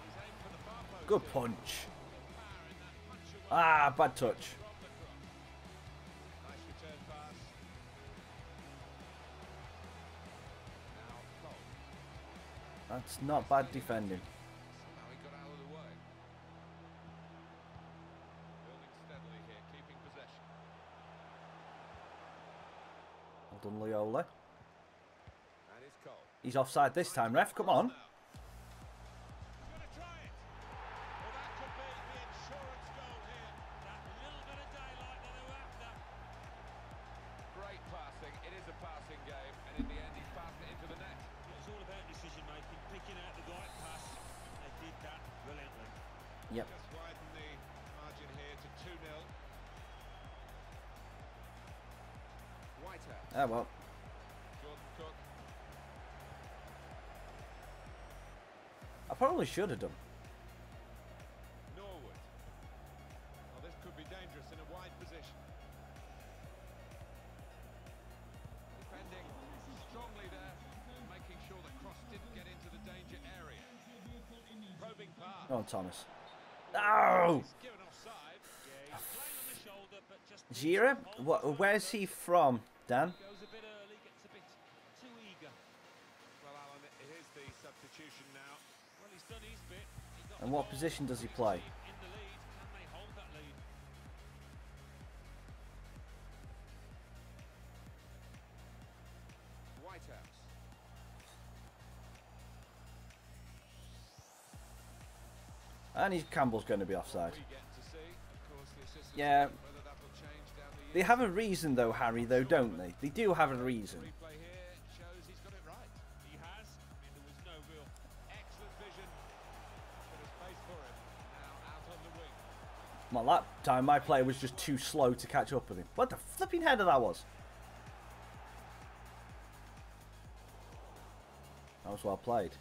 He's aimed for the far post. Good here. punch. Real power in that punch away Ah, bad touch. from the cross. Nice return pass. Now Cole. That's not bad defending. Somehow he got out of the way. Building steadily here, keeping possession. Well done, Loyola. And it's Cole. He's offside this time, ref. Come on. He's going to try it. Well, that could be the insurance goal here. That little bit of daylight that they were after. Great passing. It is a passing game, and in the end, he passed it into the net. It's all about decision making, picking out the right pass. They did that brilliantly. Yep. Just widen the margin here to 2-0. Whitehouse. Ah, well. Jordan Cook. I probably should have done. Norwood. Well, this could be dangerous in a wide position. Defending strongly there, making sure the cross didn't get into the danger area. Probing pass. Go on, Thomas. No! He's given offside. Yeah, he's playing on the shoulder, but just Gira? Where's he from, Dan? goes a bit early, gets a bit too eager. Well, Alan, it is the substitution now. Well, he's done his bit. He got And the what ball, position does he puts play? his team in the lead. Can they hold that lead? Whitehouse. And Campbell's going to be offside. We get to see, of course, the assistants, Yeah. whether that will change down the They years. have a reason, though, Harry, though, don't they? They do have a reason. Replay here shows he's got it right. He has. I mean, there was no real. Excellent vision. Bit of space for him. Now out on the wing. Well, that time my player was just too slow to catch up with him. What the flipping header that was? That was well played. It's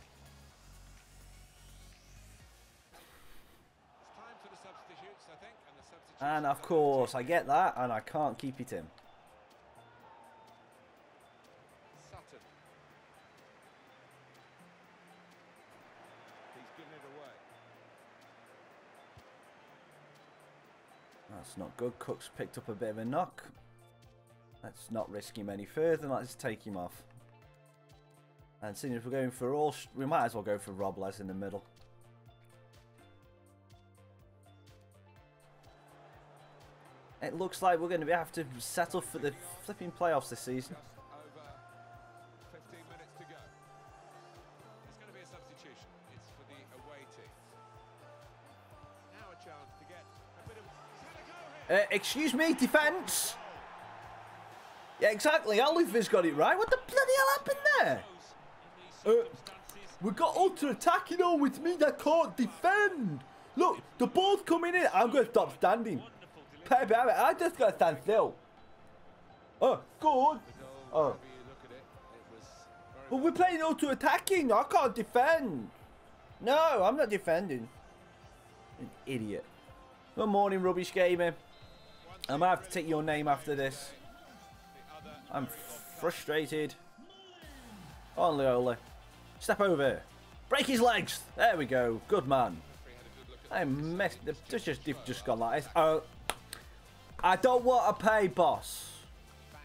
time for the substitutes, I think, and the substitutes. And are of coming course, to I get that, and I can't keep it in. Sutton. He's given it away. That's not good. Cook's picked up a bit of a knock. Let's not risk him any further. Let's take him off. And seeing if we're going for all, we might as well go for Robles in the middle. It looks like we're going to have to settle for the flipping playoffs this season. Over 15 minutes to go. It's going to be a substitution. It's for the away team. Now a chance to get a bit of... It's going to go here. Excuse me, defence. Yeah, exactly. Oliver's got it right. What the bloody hell happened there? We got ultra-attacking on with me that can't defend. Look, the ball's coming in. I'm going to stop standing. I just got to stand still. Oh, good. Oh. But we're playing auto-attacking. I can't defend. No, I'm not defending. An idiot. Good morning, rubbish gamer. I might have to take your name after this. I'm frustrated. On, Leola. Step over. Break his legs. There we go. Good man. I messed. They've just gone like this. Oh. I don't want to pay, boss.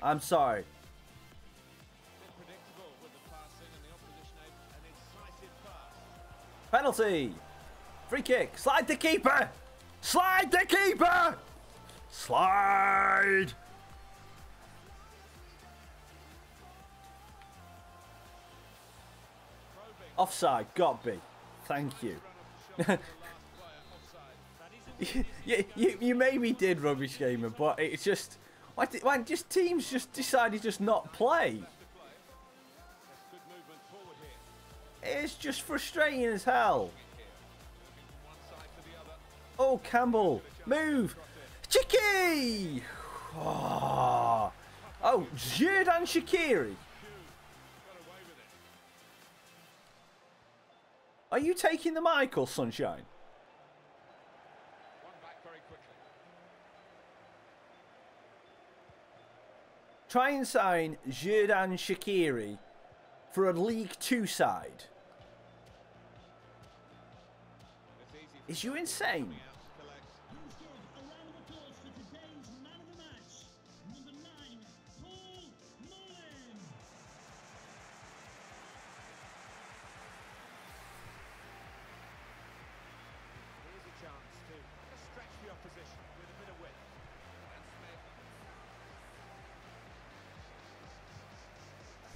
I'm sorry. Penalty. Free kick. Slide the keeper. Slide the keeper. Slide. Offside. Got be. Thank you. You maybe did, rubbish gamer, but it's just why just teams just decided just not play. It's just frustrating as hell. Oh, Campbell, move, Chicky. Oh, Xherdan Shaqiri. Are you taking the Michael, Sunshine? Try and sign Xherdan Shaqiri for a League 2 side. Is you insane?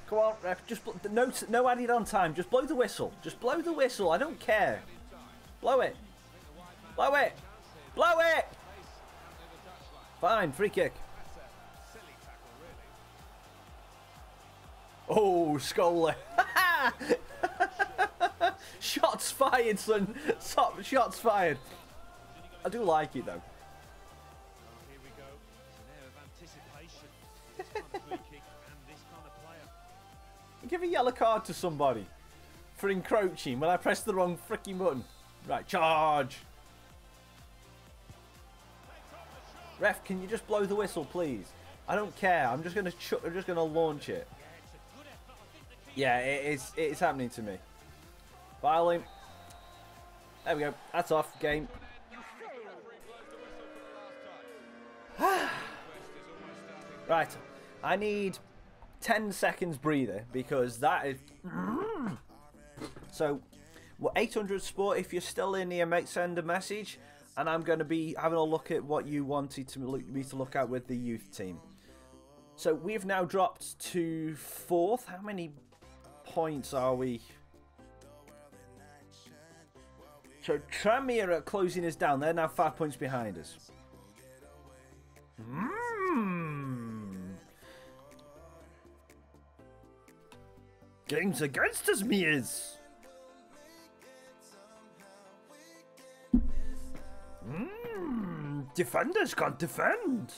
Come on, ref. Just no added on time. Just blow the whistle. Just blow the whistle. I don't care. Blow it. Blow it. Blow it. Fine. Free kick. Oh, Scola. Shots fired, son. Shots fired. I do like it though. Here we go. It's an air of anticipation. This kind of free kick and this kind of player. Give a yellow card to somebody for encroaching when I press the wrong freaking button. Right, charge. Ref, can you just blow the whistle, please? I don't care. I'm just gonna launch it. Yeah, it's happening to me. Filing. There we go. That's off. Game. Right. I need 10 seconds breather because that is... So, well, 800 Sport, if you're still in here, mate, send a message. And I'm going to be having a look at what you wanted me to look at with the youth team. So, we've now dropped to 4th. How many points are we? So, Tranmere are closing us down. They're now 5 points behind us. Games against us, Mears. Defenders can't defend.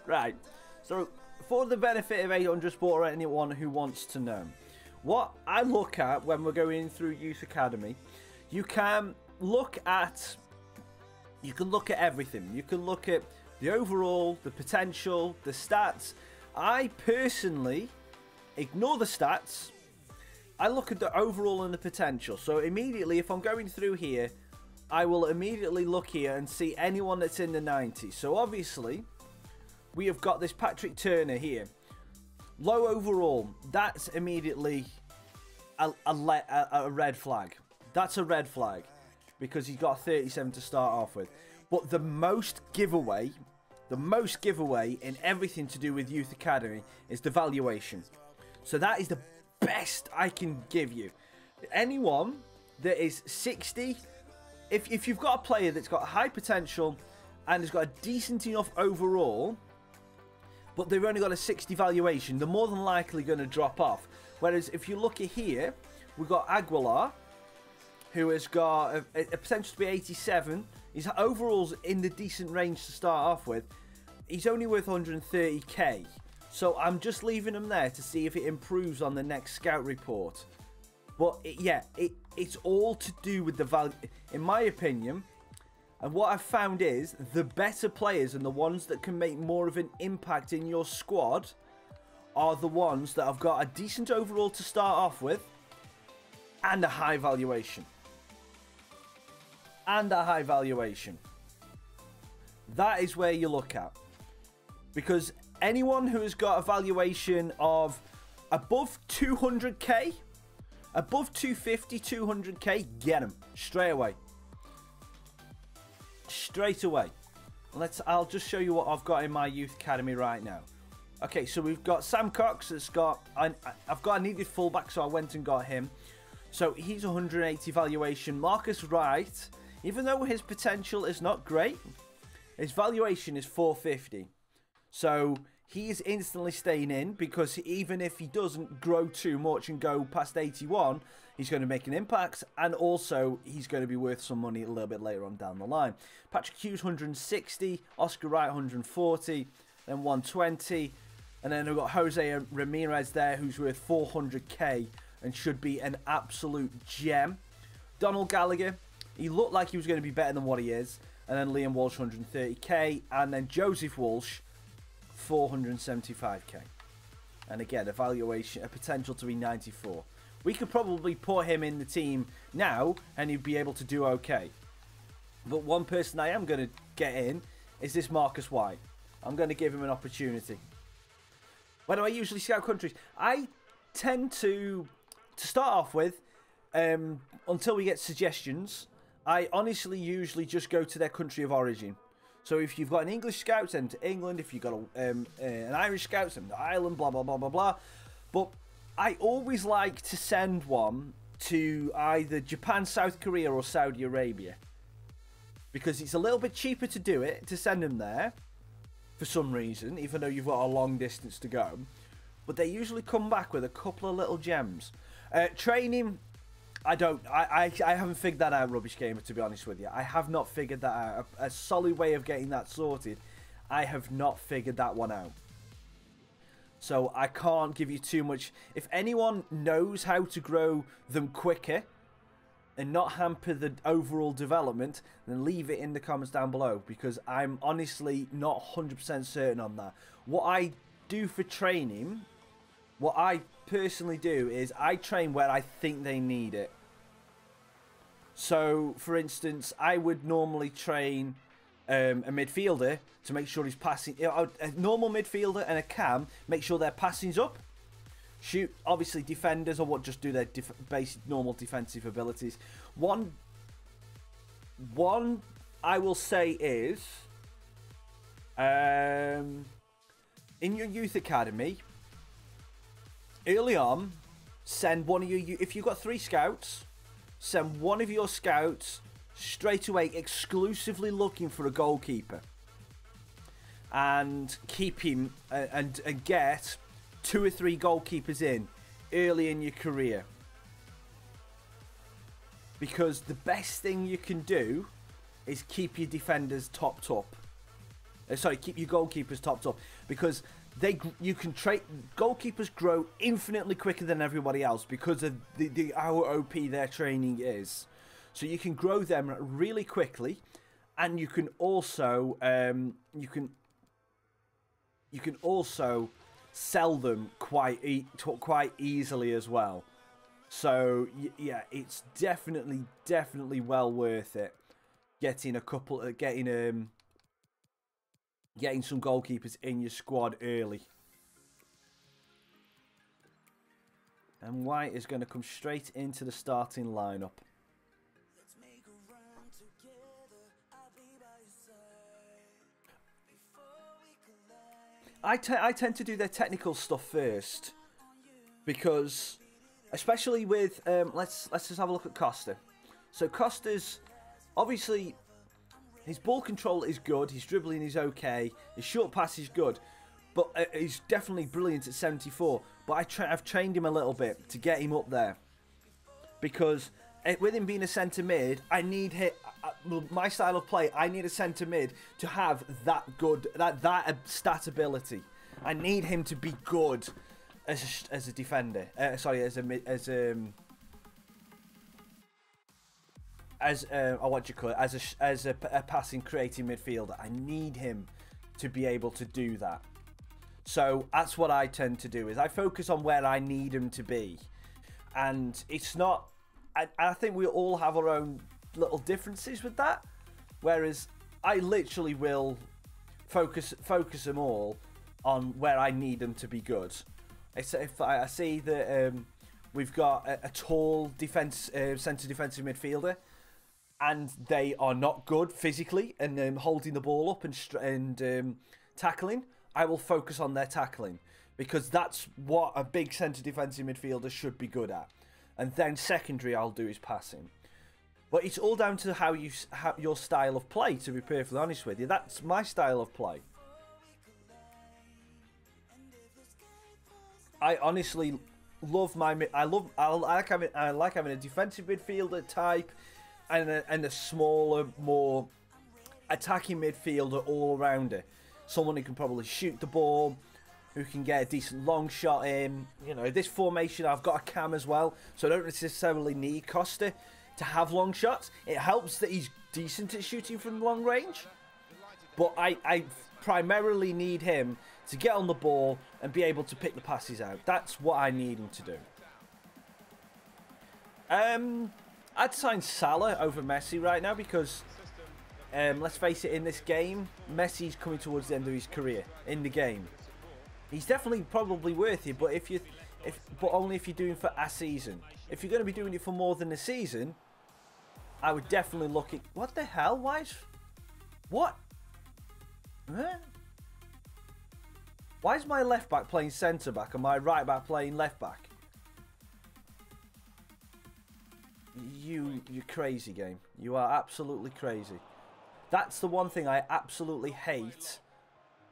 Right. So, for the benefit of 800 Sport or anyone who wants to know, what I look at when we're going through Youth Academy, you can look at everything. You can look at the overall, the potential, the stats. I personally ignore the stats. I look at the overall and the potential. So immediately, if I'm going through here, I will immediately look here and see anyone that's in the 90s. So obviously, we have got this Patrick Turner here. Low overall. That's immediately a red flag. That's a red flag because he's got 37 to start off with. But the most giveaway in everything to do with Youth Academy is the valuation. So that is the best I can give you. Anyone that is 60, if you've got a player that's got high potential and has got a decent enough overall, but they've only got a 60 valuation, they're more than likely going to drop off. Whereas if you look at here, we've got Aguilar, who has got a potential to be 87. His overall's in the decent range to start off with. He's only worth 130k. So I'm just leaving him there to see if it improves on the next scout report. But it's all to do with the value, in my opinion. And what I've found is the better players and the ones that can make more of an impact in your squad are the ones that have got a decent overall to start off with and a high valuation. That is where you look at. Because anyone who has got a valuation of above 200k, above 250, 200k, get them straight away. Straight away. I'll just show you what I've got in my youth academy right now. Okay, so we've got Sam Cox that's got, I've got a needed fullback, so I went and got him. So he's 180 valuation. Marcus Wright, even though his potential is not great, his valuation is 450. So he is instantly staying in, because even if he doesn't grow too much and go past 81, he's going to make an impact, and also he's going to be worth some money a little bit later on down the line. Patrick Hughes 160, Oscar Wright 140, then 120, and then we've got Jose Ramirez there, who's worth 400k and should be an absolute gem. Donald Gallagher, he looked like he was going to be better than what he is, and then Liam Walsh 130k, and then Joseph Walsh 475k, and again a valuation, a potential to be 94. We could probably put him in the team now and he'd be able to do okay. But one person I am going to get in is this Marcus White. I'm going to give him an opportunity. Where do I usually scout countries? I tend to start off with, until we get suggestions, I honestly usually just go to their country of origin. So if you've got an English scout, send to England. If you've got an Irish scout, send to Ireland, blah, blah, blah, blah, blah. But I always like to send one to either Japan, South Korea, or Saudi Arabia. Because it's a little bit cheaper to do it, to send them there, for some reason, even though you've got a long distance to go. But they usually come back with a couple of little gems. Training, I haven't figured that out, Rubbish Gamer, to be honest with you. I have not figured that out. A solid way of getting that sorted, I have not figured that one out. So I can't give you too much. If anyone knows how to grow them quicker and not hamper the overall development, then leave it in the comments down below, because I'm honestly not 100% certain on that. What I do for training, what I personally do is I train where I think they need it. So, for instance, I would normally train a midfielder to make sure he's passing. A normal midfielder and a cam, make sure their passing's up. Shoot, obviously defenders, or what, just do their basic normal defensive abilities. One I will say is, in your youth academy, early on, send one of your, if you've got 3 scouts, send one of your scouts straight away exclusively looking for a goalkeeper, and keep him and get 2 or 3 goalkeepers in early in your career, because the best thing you can do is keep your defenders topped up. Keep your goalkeepers topped up, because you can trade. Goalkeepers grow infinitely quicker than everybody else because of how OP their training is. So you can grow them really quickly, and you can also sell them quite easily as well. So yeah, it's definitely well worth it getting getting some goalkeepers in your squad early. And White is going to come straight into the starting lineup. I tend to do their technical stuff first, because, especially with let's just have a look at Costa. So Costa's obviously, his ball control is good, his dribbling is okay, his short pass is good, but he's definitely brilliant at 74. But I've trained him a little bit to get him up there, because with him being a centre mid, I need my style of play. I need a centre mid to have that good that stat ability. I need him to be good as a defender. Sorry, as what you call it, as a passing, creating midfielder. I need him to be able to do that. So that's what I tend to do, is I focus on where I need him to be, and it's not. I think we all have our own little differences with that. Whereas I literally will focus them all on where I need them to be good. If I see that we've got a tall centre defensive midfielder, and they are not good physically and holding the ball up and tackling, I will focus on their tackling, because that's what a big centre defensive midfielder should be good at. And then secondary, I'll do is passing. But it's all down to how your style of play, to be perfectly honest with you. That's my style of play. I honestly love I like having a defensive midfielder type and a smaller, more attacking midfielder all around it. Someone who can probably shoot the ball, who can get a decent long shot in. You know, this formation, I've got a cam as well, so I don't necessarily need Costa to have long shots. It helps that he's decent at shooting from long range, but I primarily need him to get on the ball and be able to pick the passes out. That's what I need him to do. I'd sign Salah over Messi right now, because let's face it, in this game, Messi's coming towards the end of his career in the game. He's definitely probably worth it, but but only if you're doing for a season. If you're going to be doing it for more than a season, I would definitely look at... What the hell? What? Huh? Why is my left back playing centre back and my right back playing left back? You're crazy, game. You are absolutely crazy. That's the one thing I absolutely hate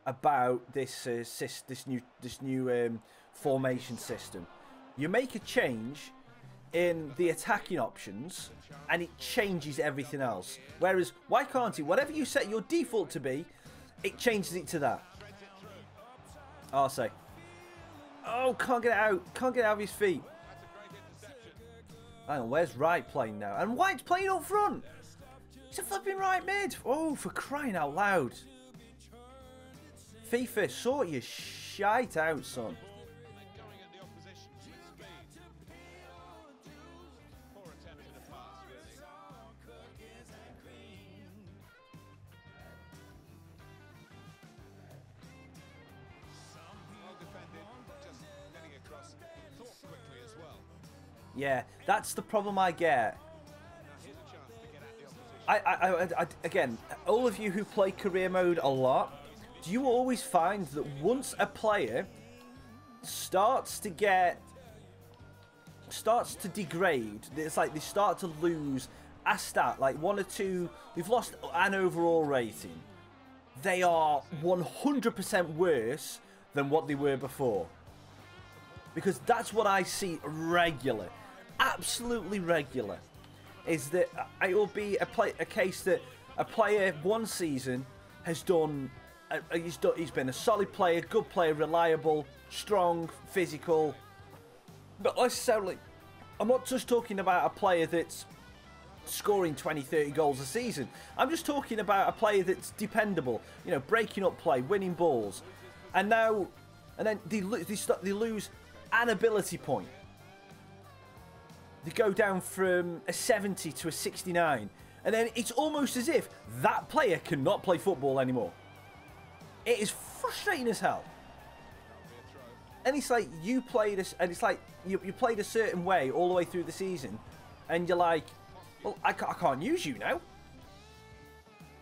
about this new formation system. You make a change in the attacking options and it changes everything else. Whereas, why can't it? Whatever you set your default to be, it changes it to that. I'll say. Oh, can't get it out. Can't get it out of his feet. Hang on, where's Wright playing now? And White's playing up front. He's a flipping right mid. Oh, for crying out loud. FIFA, sort your shite out, son. Yeah, that's the problem I get. Again, all of you who play career mode a lot, do you always find that once a player starts to degrade, it's like they start to lose a stat, like 1 or 2, they've lost an overall rating, they are 100% worse than what they were before. Because that's what I see regular, absolutely regular, is that it will be a case that a player one season has done, he's been a solid player, good player, reliable, strong, physical. Not necessarily, I'm not just talking about a player that's scoring 20, 30 goals a season. I'm just talking about a player that's dependable, you know, breaking up play, winning balls. And then they lose an ability point. They go down from a 70 to a 69. And then it's almost as if that player cannot play football anymore. It is frustrating as hell. And it's like you played you played a certain way all the way through the season, and you're like, well, I can't use you now.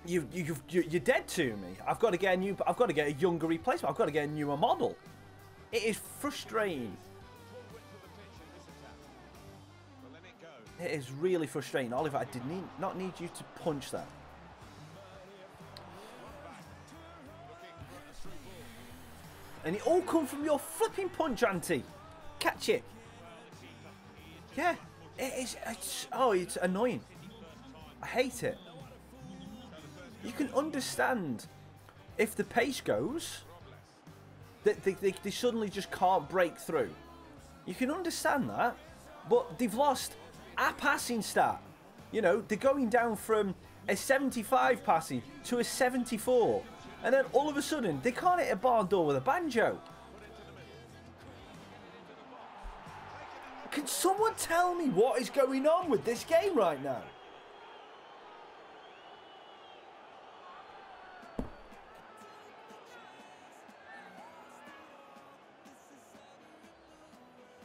you're dead to me. I've got to get a younger replacement. I've got to get a newer model. It is frustrating. It is really frustrating. Oliver, I did not need you to punch that. And it all come from your flipping punch, Auntie. Catch it. Yeah, it is. It's annoying. I hate it. You can understand if the pace goes, that they suddenly just can't break through. You can understand that, but they've lost a passing stat. You know, they're going down from a 75 passing to a 74. And then all of a sudden, they can't hit a barn door with a banjo. Can someone tell me what is going on with this game right now?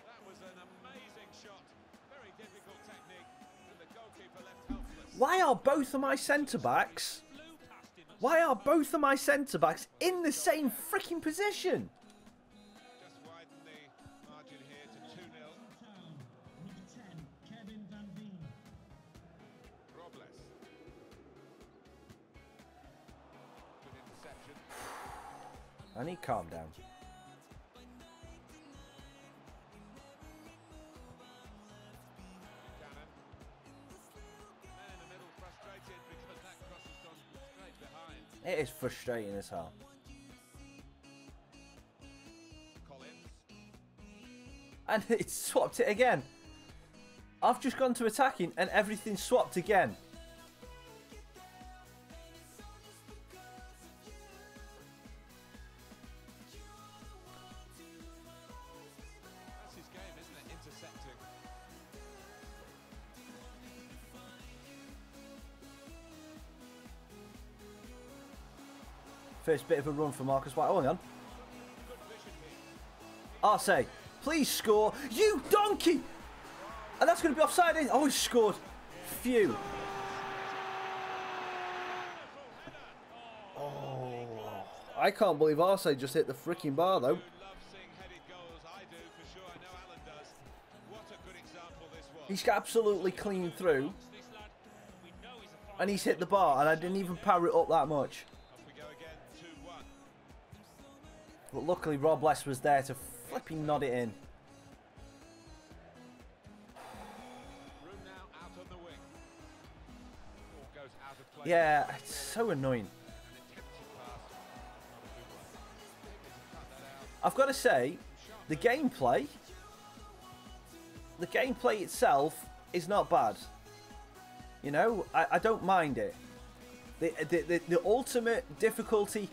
That was an amazing shot. Very difficult technique. And the goalkeeper left helpless. Why are both of my centre-backs... Why are both of my centre-backs in the same freaking position? Just widen the margin here to 2-0. Robles. Good interception. I need to calm down. Cannon. Man in the middle frustrated because that cross has gone straight behind. It is frustrating as hell. Collins. And it's swapped it again. I've just gone to attacking and everything's swapped again. That's his game, isn't it? Intercepting. First bit of a run for Marcus White. Oh, hang on. Arce, please score. You donkey! And that's going to be offside. Oh, he scored. Phew. Oh, I can't believe Arce just hit the freaking bar, though. Love seeing headed goals. I do for sure. I know Alan does. What a good example this was. He's absolutely clean through. And he's hit the bar, and I didn't even power it up that much. Off we go again, 2-1. But luckily, Robles was there to flipping nod it in. Room now out on the wing. Ball goes out of play. Yeah, it's so annoying. An attempted pass. Not a good one. Able to cut that out. I've got to say, the gameplay itself is not bad. You know, I don't mind it. The ultimate difficulty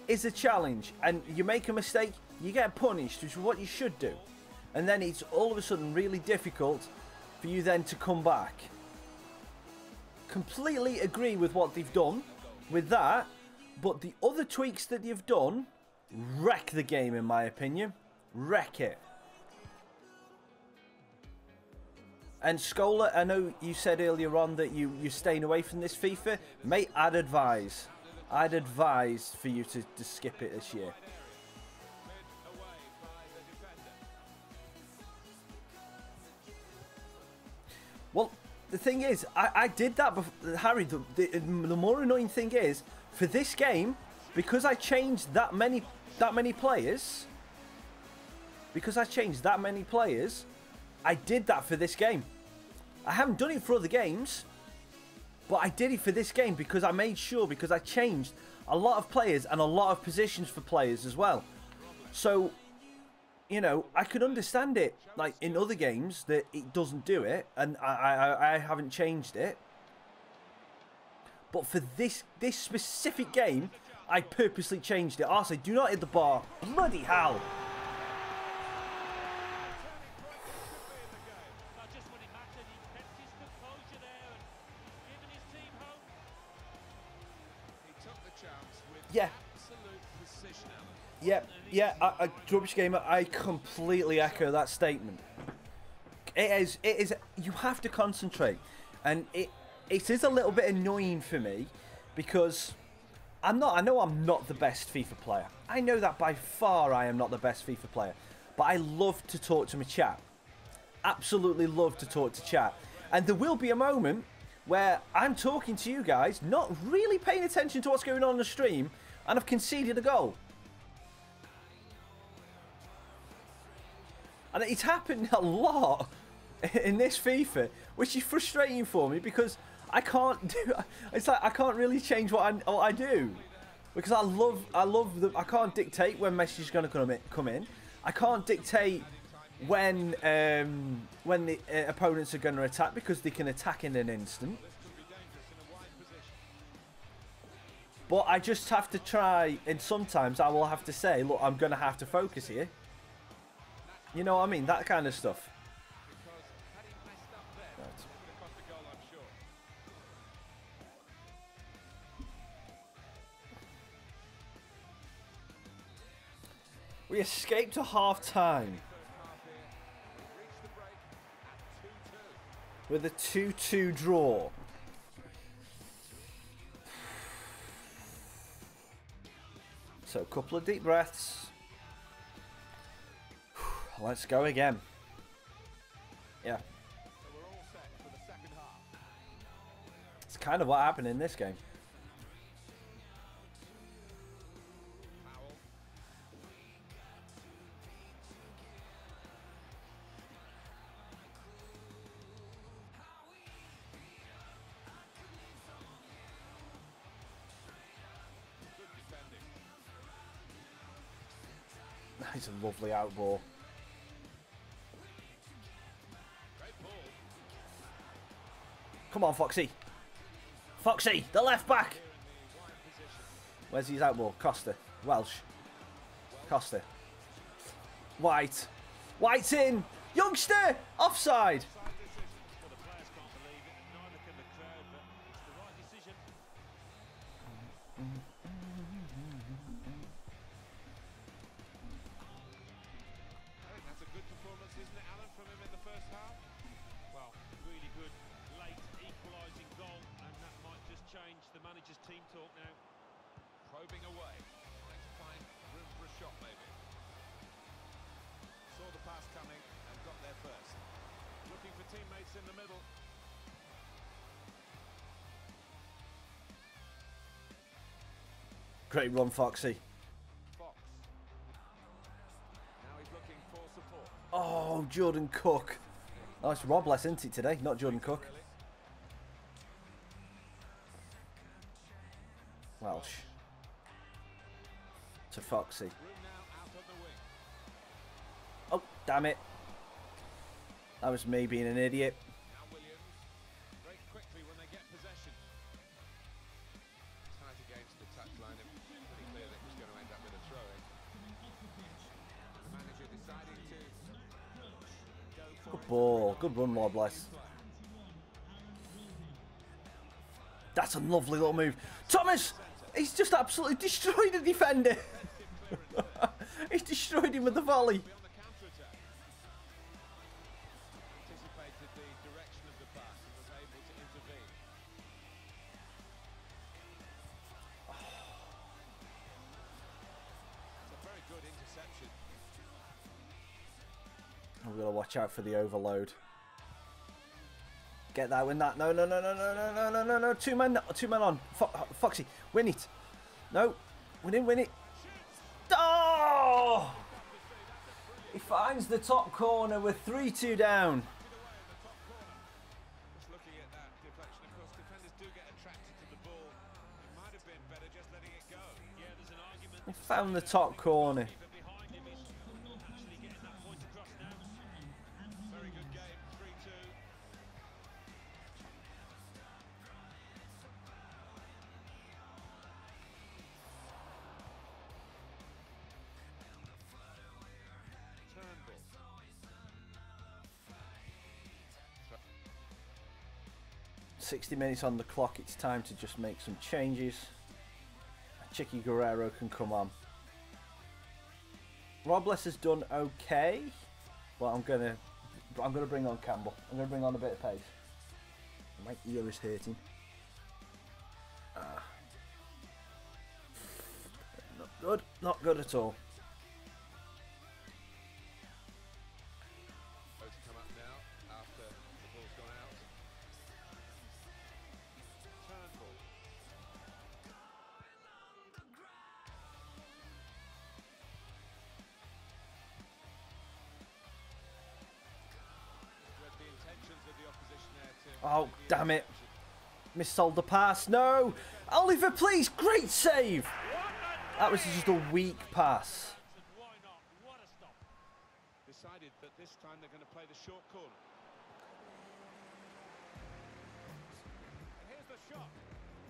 is a challenge, and you make a mistake, you get punished, which is what you should do. And then it's all of a sudden really difficult for you then to come back. Completely agree with what they've done with that, but the other tweaks that you've done wreck the game, in my opinion. Wreck it. And Scola, I know you said earlier on that you're staying away from this FIFA. Mate, I'd advise for you to skip it this year. Well, the thing is, I did that before, Harry. The more annoying thing is, for this game, because I changed that many players, I did that for this game. I haven't done it for other games, but I did it for this game because I made sure, because I changed a lot of players and a lot of positions for players as well. So, you know, I could understand it, like in other games, that it doesn't do it, and I haven't changed it. But for this specific game, I purposely changed it. Arce, do not hit the bar. Bloody hell. Yeah. Yeah, Rubbish Gamer, I completely echo that statement. It is, you have to concentrate. And it is a little bit annoying for me because I know I'm not the best FIFA player. I know that by far I am not the best FIFA player. But I love to talk to my chat. Absolutely love to talk to chat. And there will be a moment where I'm talking to you guys, not really paying attention to what's going on the stream, and I've conceded a goal. And it's happened a lot in this FIFA, which is frustrating for me because I can't do. It's like I can't really change what I do because I love the. I can't dictate when Messi's going to come in. I can't dictate when the opponents are going to attack because they can attack in an instant. But I just have to try, and sometimes I will have to say, look, I'm going to have to focus here. You know what I mean? That kind of stuff. Right. We escaped to half-time with a 2-2 draw. So a couple of deep breaths. Let's go again. Yeah. It's kind of what happened in this game. That's a lovely out ball. Come on, Foxy. Foxy, the left back. Where's his out ball? Costa. Welsh. Costa. White. White's in. Youngster. Offside. Great run, Foxy. Oh, Jordan Cook. Oh, it's Robles, isn't it, today? Not Jordan Cook. Welsh. To Foxy. Oh, damn it. That was me being an idiot. Good ball. Good run, Lord bless. That's a lovely little move. Thomas! He's just absolutely destroyed the defender. He's destroyed him with the volley. We've got to watch out for the overload. Get that, win that. No, no, no, no, no, no, no, no, no, no. Two men on. Foxy, win it. No, win it. Oh! He finds the top corner with 3-2 down. He found the top corner. 60 minutes on the clock, it's time to just make some changes. Chicky Guerrero can come on. Robles has done okay, but I'm gonna bring on Campbell. I'm gonna bring on a bit of pace. My ear is hurting. good. Not good at all. To come up now after the ball's gone out. Turnbull. Read the intentions of the opposition there to Oh, damn it. Missold the pass. No. Oliver, please. Great save. That was just a weak pass. Why not? What a stop. decided that this time they're going to play the short corner. And here's the shot.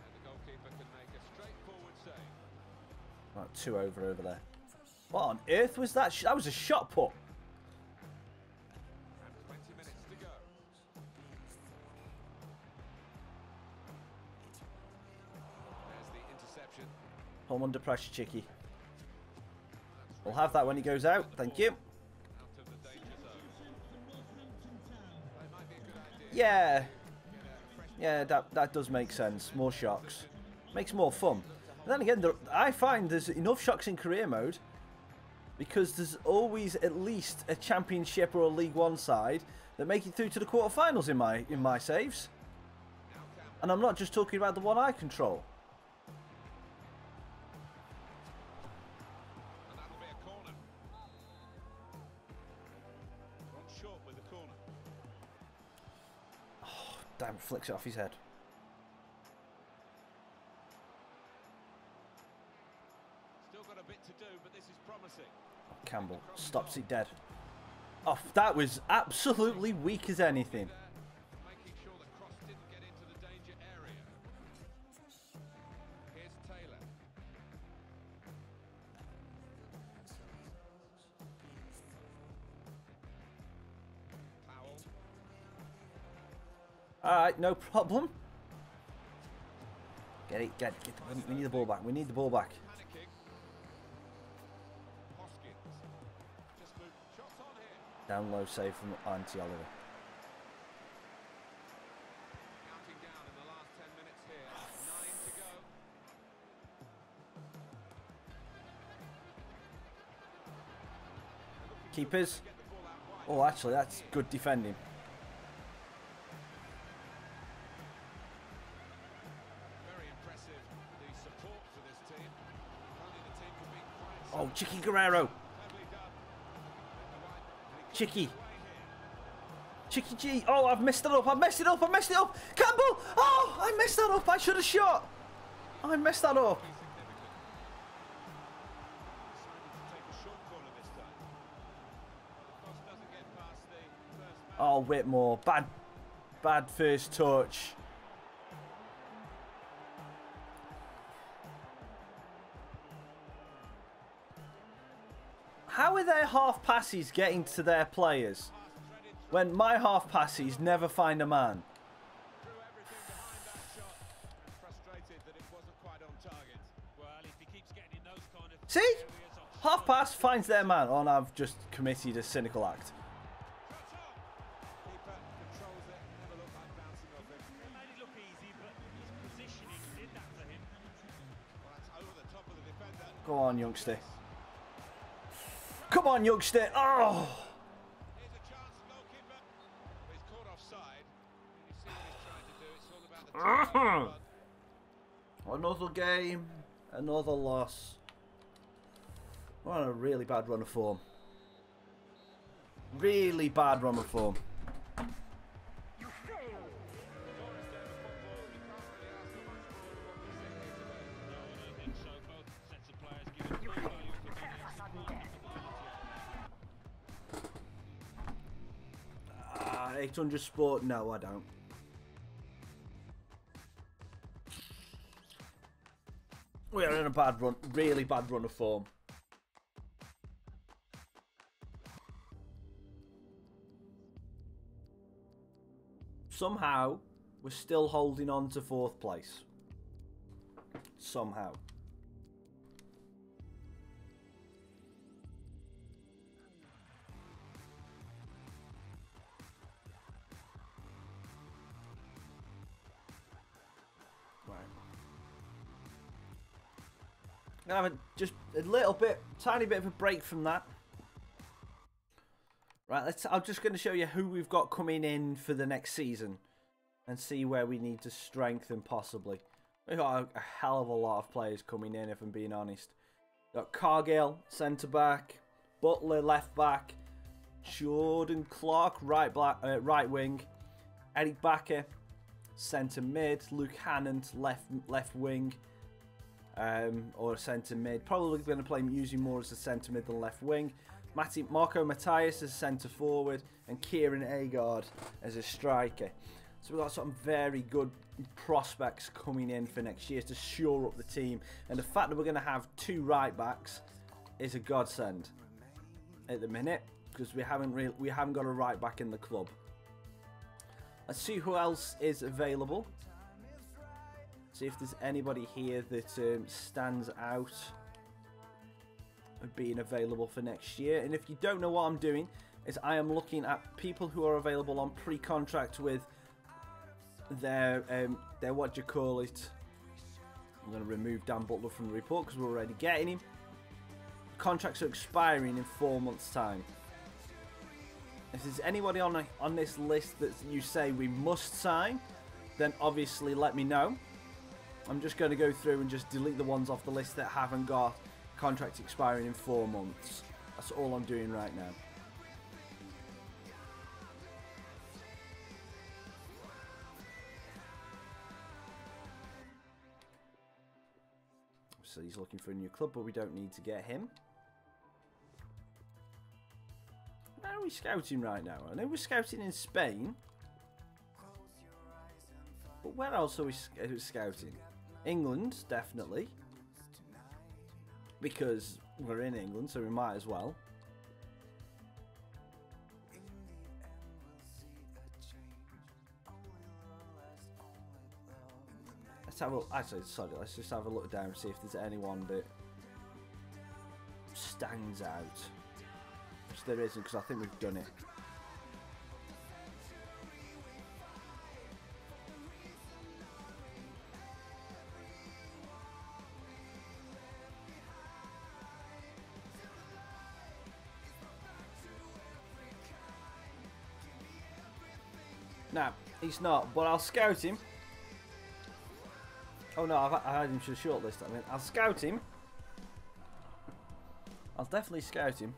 And the goalkeeper can make a straightforward save. Right, 2 over there. What on earth was that? That was a shot put. And 20 minutes to go. There's the interception. I'm under pressure, Chicky. We'll have that when he goes out. Thank you. Out of the danger zone. That might be a good idea. Yeah. Yeah, that does make sense. More shocks. Makes more fun. And then again, I find there's enough shocks in career mode because there's always at least a championship or a League One side that make it through to the quarterfinals in my saves. And I'm not just talking about the one I control. And that'll be a corner. One short with the corner. Oh, damn, flicks it off his head. Still got a bit to do, but this is promising. Campbell stops it dead. Oh, that was absolutely weak as anything. Making sure the cross didn't get into the danger area. Here's Taylor. Powell. Alright, no problem. Get it. We need the ball back. We need the ball back. Panicking. Hoskins. Just moved. Shots on here. Down low save from Auntie Oliver. Counting down in the last 10 minutes here. 9 to go. Keepers. Get the ball out wide. Oh, actually, that's good defending. Very impressive. The support for this team. Only the team can be quite Oh, Chicky Guerrero. cleverly done. Chicky. Chicky G. Oh, I've messed it up. I've messed it up. Campbell. Oh, I messed that up. I should have shot. I messed that up. Decided to take a short corner this time. The cross doesn't get past the first man. Oh, Whitmore. Bad first touch. How are their half passes getting to their players when my half passes never find a man? Threw everything behind that shot. And frustrated that it wasn't quite on target. Well, if he keeps getting in those kind of See? areas of Half pass finds their man. Oh, and I've just committed a cynical act. Shots on. Keeper controls it. Never looked like bouncing off him. It made it look easy, but his positioning did that to him. Well, that's over the top of the defender. Go on, youngster. Come on, youngster. Oh! Here's a chance, goalkeeper. But he's caught offside. You see what he's trying to do. It's all about the tempo. Another game. Another loss. We're on a really bad run of form. Really bad run of form. Ah, 800 sport? No, I don't. We are in a bad run, really bad run of form. Somehow, we're still holding on to 4th place. Somehow. Right. Gonna have just a little bit, tiny bit of a break from that. Right, I'm just going to show you who we've got coming in for the next season and see where we need to strengthen possibly. We've got a hell of a lot of players coming in, if I'm being honest. We've got Cargill, centre back, Butler, left back, Jordan Clark, right wing, Eric Bakker, centre mid, Luke Hannant, left wing, or centre mid. Probably going to play him using more as a centre mid than left wing. Marco Matthias as centre forward and Kieran Agard as a striker. So we've got some very good prospects coming in for next year to shore up the team. And the fact that we're going to have 2 right backs is a godsend at the minute, because we haven't got a right back in the club. Let's see who else is available. See if there's anybody here that stands out of being available for next year. And if you don't know what I'm doing, is I am looking at people who are available on pre-contract with their what do you call it? I'm going to remove Dan Butler from the report because we're already getting him. Contracts are expiring in 4 months' time. If there's anybody on this list that you say we must sign, then obviously let me know. I'm just going to go through and just delete the ones off the list that haven't got contract expiring in 4 months. That's all I'm doing right now. So he's looking for a new club, but we don't need to get him. Where are we scouting right now? I know we're scouting in Spain. But where else are we scouting? England, definitely. Because we're in England, so we might as well. Let's have a let's just have a look down and see if there's anyone that stands out. Which there isn't, because I think we've done it. No, he's not, but I'll scout him. Oh no, I had him to the shortlist. I mean, I'll scout him. I'll definitely scout him.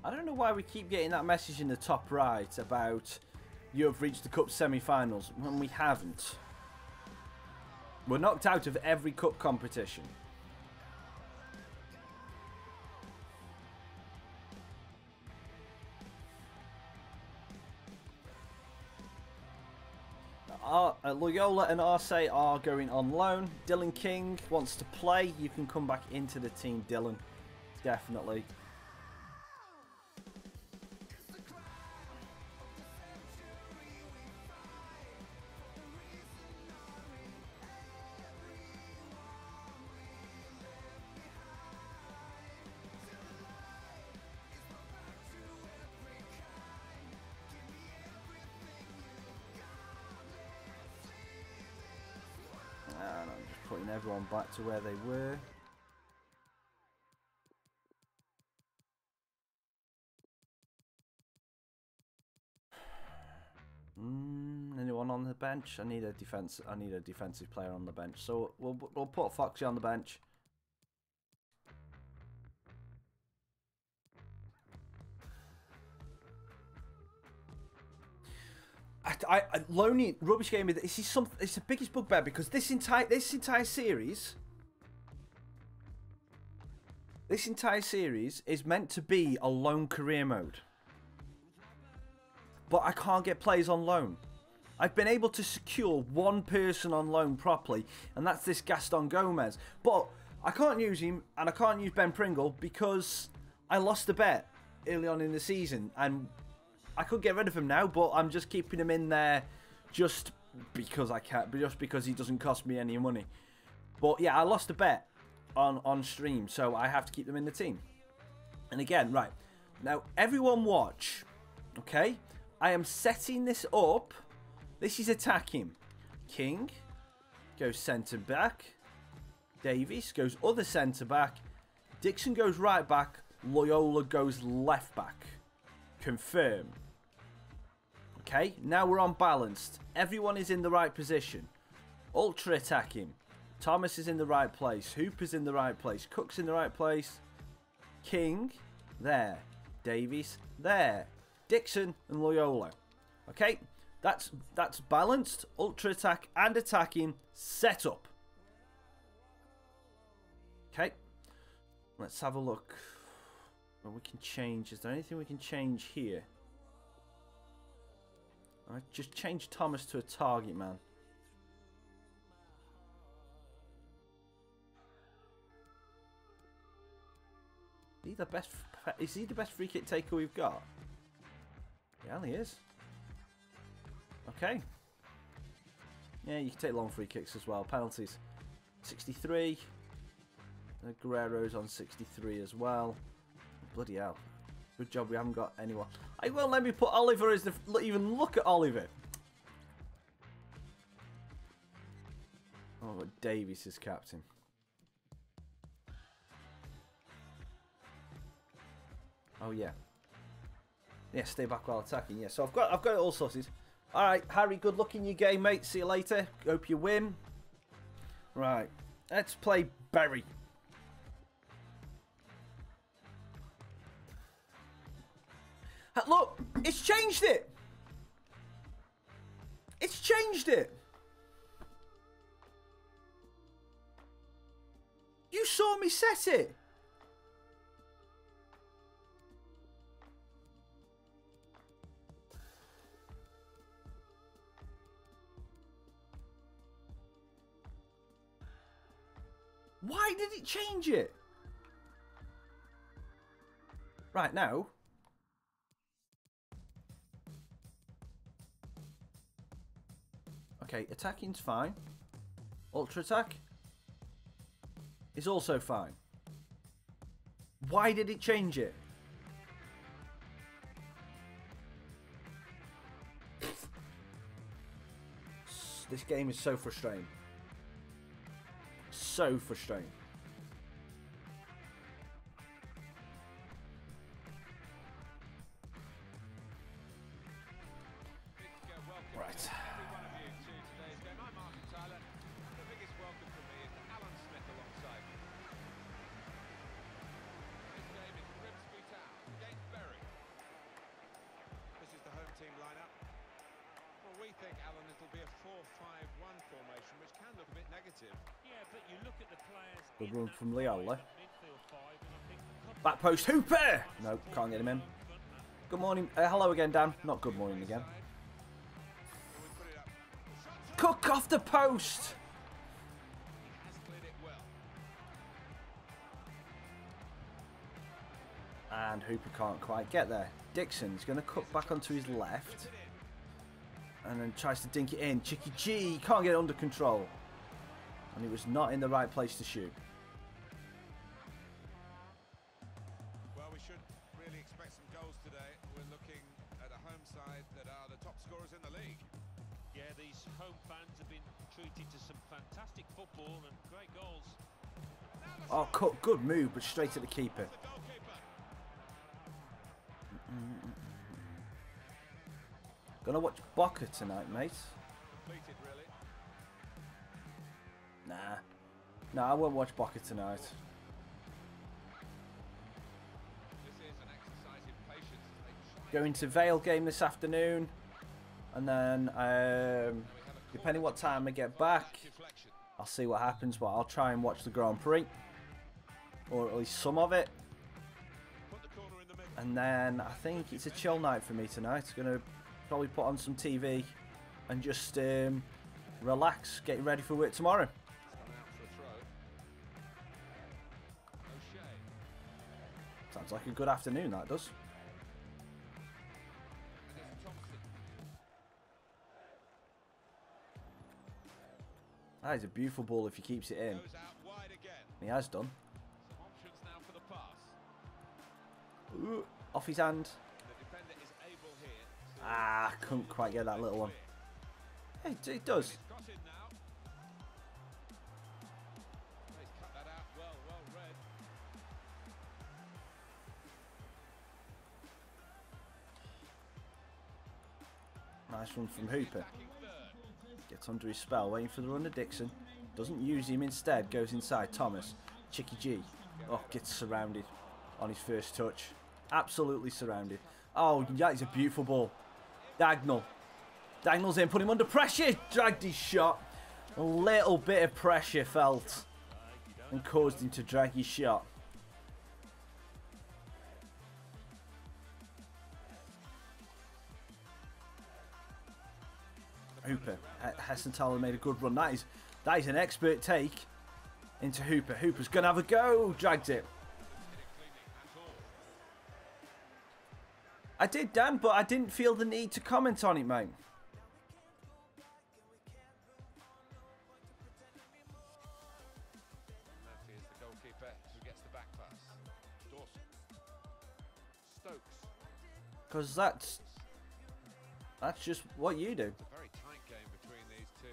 I don't know why we keep getting that message in the top right about you have reached the cup semi-finals when we haven't. We're knocked out of every cup competition. Loyola and Arce are going on loan. Dylan King wants to play. You can come back into the team, Dylan. Definitely. And I'm just putting everyone back to where they were. Anyone on the bench? I need a defensive player on the bench. So we'll put Foxy on the bench. Lonely rubbish game. It's the biggest bugbear because this entire series is meant to be a loan career mode, but I can't get players on loan. I've been able to secure one person on loan properly, and that's this Gaston Gomez. But I can't use him, and I can't use Ben Pringle because I lost a bet early on in the season, and I could get rid of him now, but I'm just keeping him in there just because I can't, just because he doesn't cost me any money. But yeah, I lost a bet on stream, so I have to keep them in the team. And again, right. Now, everyone watch. Okay? I am setting this up. This is attacking. King goes centre back. Davies goes other centre back. Dixon goes right back. Loyola goes left back. Confirm. Okay, now we're on balanced. Everyone is in the right position. Ultra attacking. Thomas is in the right place. Hooper's in the right place. Cook's in the right place. King, there. Davies, there. Dixon and Loyola. Okay, that's balanced. Ultra attack and attacking set up. Okay, let's have a look. Well, we can change. Is there anything we can change here? I just change Thomas to a target man. Is he the best free kick taker we've got? Yeah, he is. Okay. Yeah, you can take long free kicks as well. Penalties. 63. Guerrero's on 63 as well. Bloody hell. Good job we haven't got anyone. I won't let me put Oliver as the... Even look at Oliver. Oh, but Davies is captain. Oh yeah. Yeah, stay back while attacking. Yeah, so I've got it all sorted. All right, Harry. Good luck in your game, mate. See you later. Hope you win. Right, let's play Berry. Look, it's changed it. It's changed it. You saw me set it. Why did it change it? Right now. Okay, attacking's fine. Ultra attack is also fine. Why did it change it? This game is so frustrating. So frustrating. Right. We think, Alan, it'll be a 4-5-1 formation, which can look a bit negative. Yeah, but you look at the players. Good run from Loyola. Back post, Hooper! No, can't get him in. Good morning. Hello again, Dan. Not good morning again. Cook off the post! And Hooper can't quite get there. Dixon's going to cut back onto his left. And then tries to dink it in. Chicky G can't get it under control. And he was not in the right place to shoot. Well, we should really expect some goals today. We're looking at a home side that are the top scorers in the league. Yeah, these home fans have been treated to some fantastic football and great goals. Oh, cut. Good move, but straight at the keeper. Gonna watch Boca tonight, mate. Nah, I won't watch Boca tonight. Going to Vale game this afternoon, and then depending what time I get back, I'll see what happens. But I'll try and watch the Grand Prix, or at least some of it. And then I think it's a chill night for me tonight. Gonna probably put on some TV and just relax, get ready for work tomorrow. Sounds like a good afternoon, that does. That is a beautiful ball if he keeps it in. He has done. Ooh, off his hand. The defender is able here to Ah, couldn't quite get that little one. Hey, it does. got in now. He's cut that out well read. Nice one from Hooper. Attacking third. Gets under his spell, waiting for the run of Dixon. Doesn't use him instead, goes inside. Thomas. Chicky G. Oh, gets surrounded on his first touch. Absolutely surrounded. Oh, that is a beautiful ball. Dagnall. Dagnall's in, put him under pressure. Dragged his shot. A little bit of pressure felt and caused him to drag his shot. Hooper. Hessenthaler made a good run. That is an expert take into Hooper. Hooper's going to have a go. Dragged it. I did, Dan, but I didn't feel the need to comment on it, mate. Murphy is the goalkeeper who gets the back pass. Dawson. Stokes. Because that's just what you do. It's a very tight game between these two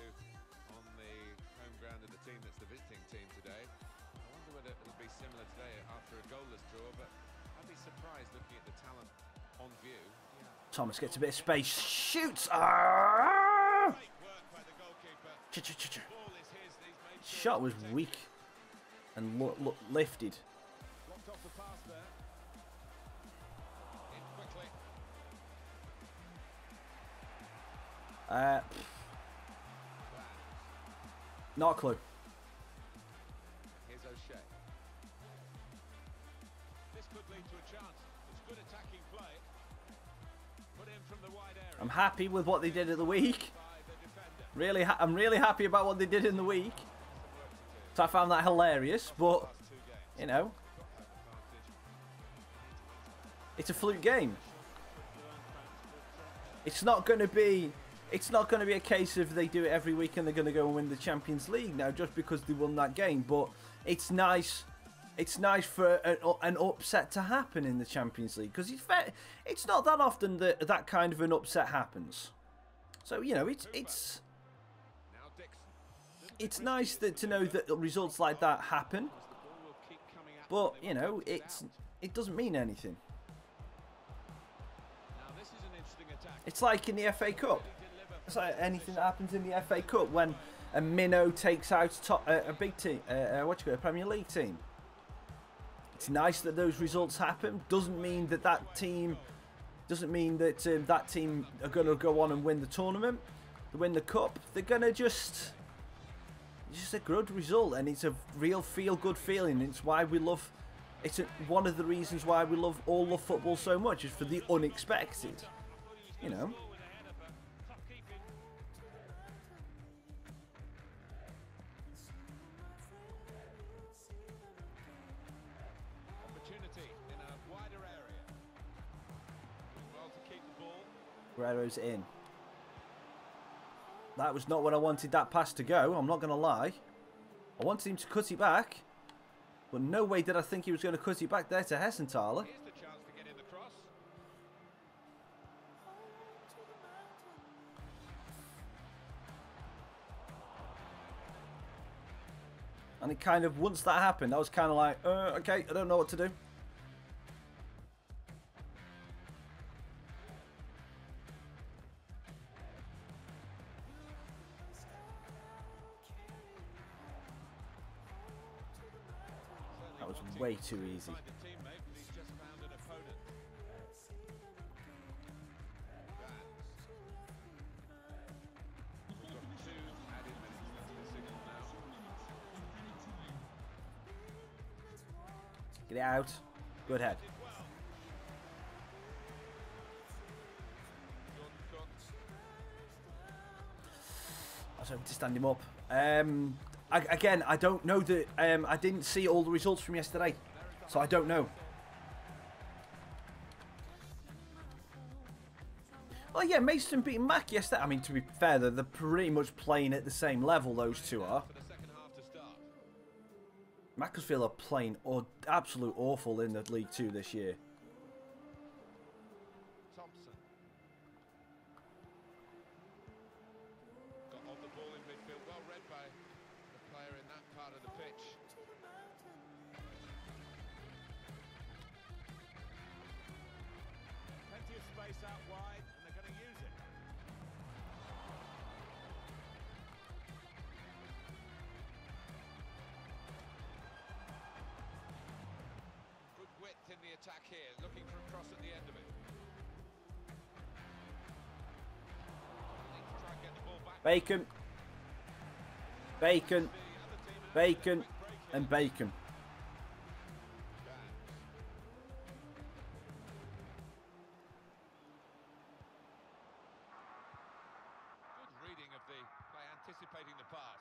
on the home ground of the team that's the visiting team today. I wonder whether it'll be similar today after a goalless draw, but I'd be surprised looking at the talent on view. Yeah. Thomas gets a bit of space. Shoots. Ah! Great work by the goalkeeper. Ch-ch-ch-ch. Ball is his. He's made sure Shot was weak and lifted. blocked off the pass there. In quickly. Not a clue. Here's O'Shea. This could lead to a chance. It's good attacking play. Put in from the wide area. I'm happy with what they did at the week. By the defender. I'm really happy about what they did in the week. So I found that hilarious, but Last 2 games. you know, Got home advantage. it's a fluke game. It's not going to be a case of they do it every week and they're going to go and win the Champions League now just because they won that game. But it's nice. It's nice for an upset to happen in the Champions League because it's not that often that that kind of an upset happens. So you know, it's Now Dixon. nice to know that results like that happen. The ball will keep coming at But them. They you know, won't bounce out. it doesn't mean anything. Now this is an interesting attack. It's like in the FA Cup. It's like anything that happens in the FA Cup when a minnow takes out a big team, a Premier League team. It's nice that those results happen. Doesn't mean that that team are going to go on and win the tournament, to win the cup. They're going to just a good result, and it's a real feel-good feeling. It's why we love. One of the reasons why we love football so much is for the unexpected. You know. Opportunity in a wider area. Doing well to keep the ball. Guerrero's in. That was not what I wanted that pass to go, I'm not going to lie. I wanted him to cut it back, but no way did I think he was going to cut it back there to Hessenthaler. Here's the chance to get in the cross. And it kind of, once that happened, I was kind of like, okay, I don't know what to do. That was way too easy. Find a teammate, but he's just found an opponent. We've got 2 added minutes. That's the signal now. Get it out. Good head. Did well. Jordan Cooks. I was hoping to stand him up. Again, I don't know that. I didn't see all the results from yesterday, so I don't know. Oh yeah, Mason beat Mac yesterday. I mean, to be fair, they're pretty much playing at the same level. Those two are. For the second half to start. Macclesfield are playing absolute awful in the League Two this year. attack here, looking for a cross at the end of it. Need to try and get the ball back. Bacon. Bacon. Bacon. And bacon. Good reading of the play, anticipating the pass.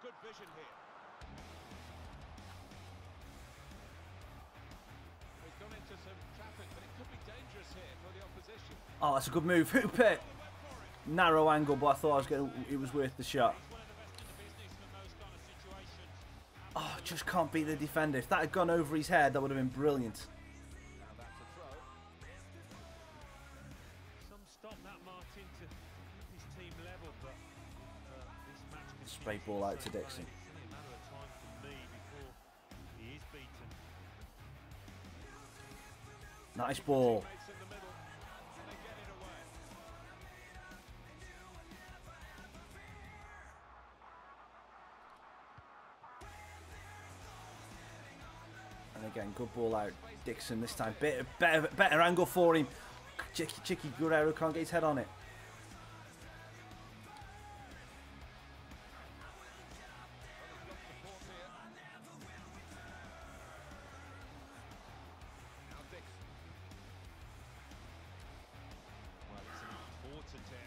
Good vision here. He's gone into some traffic, but it could be dangerous here for the opposition. Oh, that's a good move. Hooper. Narrow angle, but I thought it was worth the shot. Oh, just can't beat the defender. If that had gone over his head, that would have been brilliant. Now that's a throw. Some stop that Martin to keep his team level, but this match continues Straight ball out to Dixon. It's only a matter of time for me before he is beaten. Nice ball. Teammates in the middle, and they get it away. And again, good ball out. Dixon this time. Better angle for him. Chicky Guerrero can't get his head on it.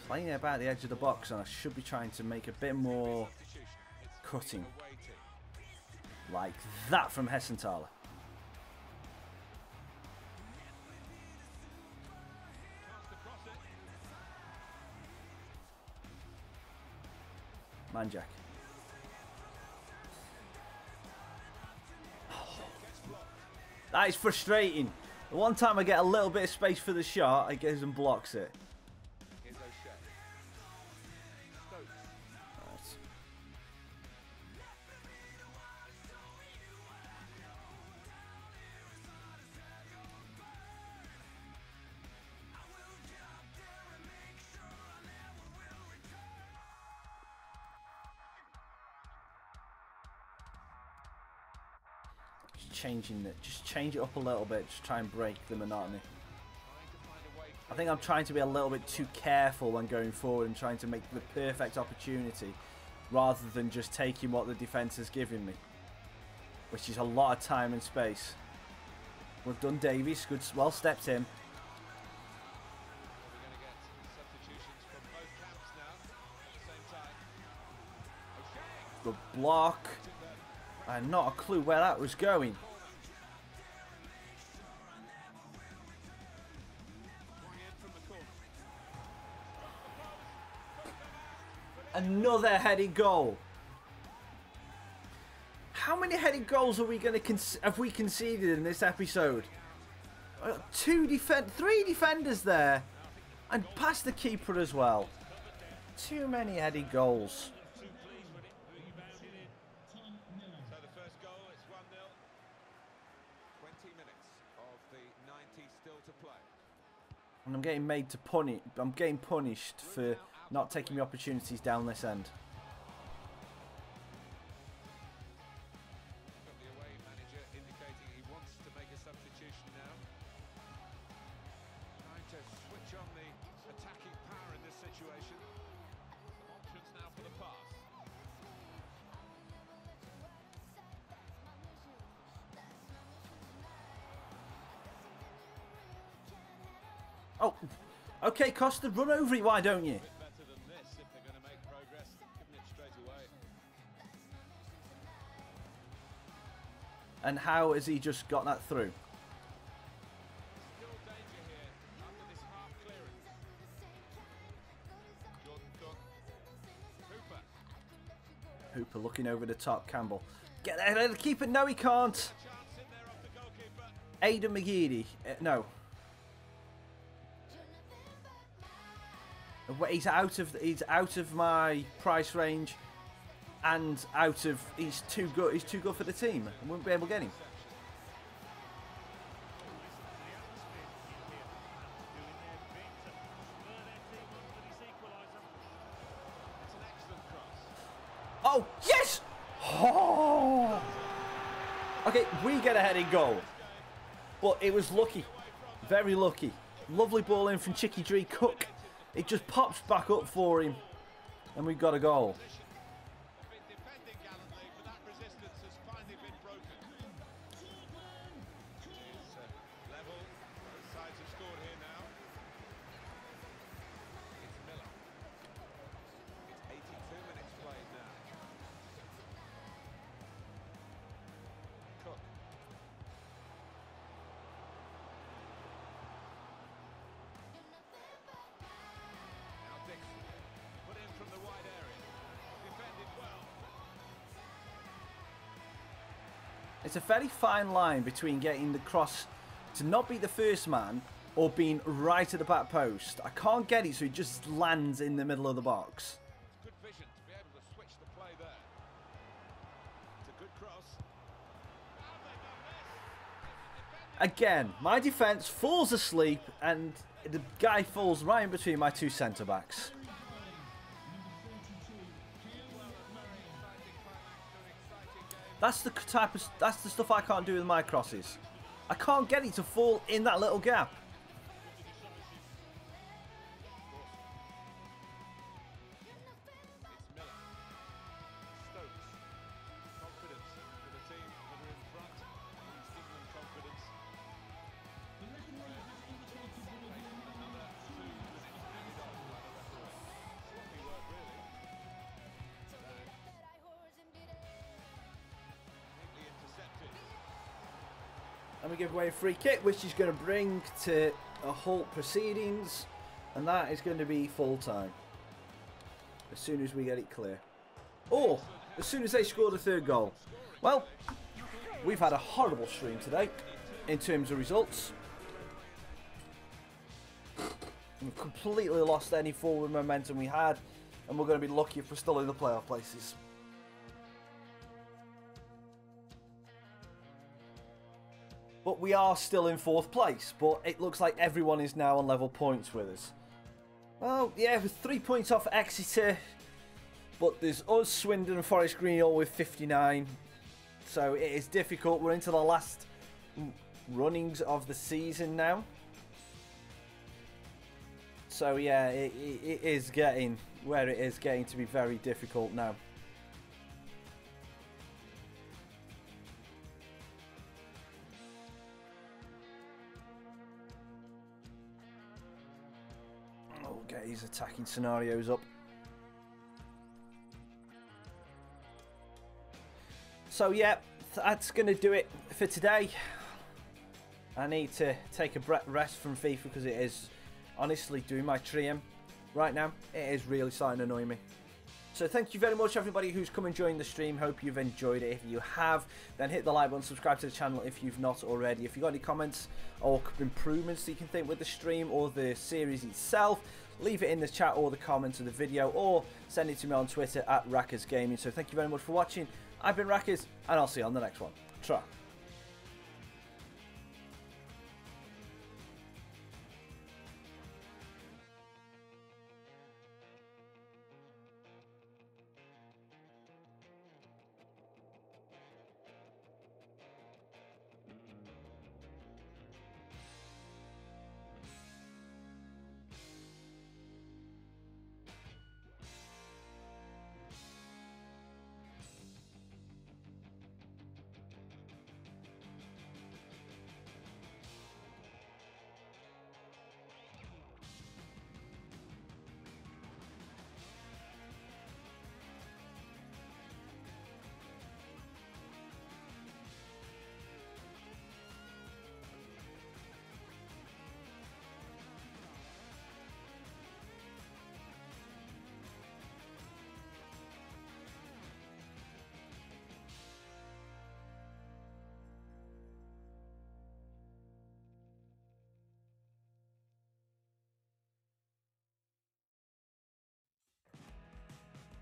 Playing about the edge of the box, and I should be trying to make a bit more cutting. Like that from Hessenthaler. Manjak. That is frustrating. The one time I get a little bit of space for the shot, it goes and blocks it. Here's O'Shea. Stokes. Right. Just change it up a little bit, just try and break the monotony. I think I'm trying to be a little bit too careful when going forward and trying to make the perfect opportunity rather than just taking what the defence has given me, which is a lot of time and space. Well done, Davies. Good, well stepped in. We're going to get substitutions from both camps now at the same time. O'Shea. Good block. I had not a clue where that was going. Another headed goal. How many headed goals are we going to have we conceded in this episode? Three defenders there, and past the keeper as well. Too many headed goals. So the first goal is 1-0. 20 minutes of the 90 still to play. And I'm getting made to punish. I'm getting punished for not taking the opportunities down this end. Got the away manager indicating he wants to make a substitution now. Trying to switch on the attacking power in this situation. Some options now for the pass. Oh, okay, Costa, run over it. Why don't you? A bit better than this if they're going to make progress. Giving it straight away. And how has he just got that through? Still danger here after this half clearance. Jordan Cook. Hooper. Hooper looking over the top. Campbell. Get there, the keeper. No, he can't. Chance in there off the goalkeeper. Aidan McGeady. No. He's out of my price range, and he's too good. He's too good for the team. I wouldn't be able to get him. It's an excellent cross. Oh yes! Oh! Okay, we get ahead in goal. But it was lucky. Very lucky. Lovely ball in from Chicky Dree Cook. It just pops back up for him. And we've got a goal. It's a very fine line between getting the cross to not be the first man or being right at the back post. I can't get it, so it just lands in the middle of the box. Good vision to be able to switch the play there. It's a good cross. Again, my defence falls asleep and the guy falls right in between my two centre-backs. That's the stuff I can't do with my crosses. I can't get it to fall in that little gap. And we give away a free kick, which is going to bring to a halt proceedings, and that is going to be full time as soon as we get it clear, or as soon as they score the third goal. Well, we've had a horrible stream today in terms of results. We've completely lost any forward momentum we had, and we're going to be lucky if we're still in the playoff places. But we are still in 4th place, but it looks like everyone is now on level points with us. Well, yeah, with 3 points off Exeter, but there's us, Swindon and Forest Green all with 59. So it is difficult. We're into the last runnings of the season now. So yeah, it is getting where it is getting to be very difficult now. Get his attacking scenarios up. So yeah, that's going to do it for today. I need to take a rest from FIFA because it is honestly doing my trim right now. It is really starting to annoy me. So thank you very much everybody who's come and joined the stream. Hope you've enjoyed it. If you have, then hit the like button, subscribe to the channel if you've not already. If you've got any comments or improvements that you can think with the stream or the series itself, leave it in the chat or the comments of the video, or send it to me on Twitter at Raccas Gaming. So thank you very much for watching. I've been Raccas, and I'll see you on the next one. Tra.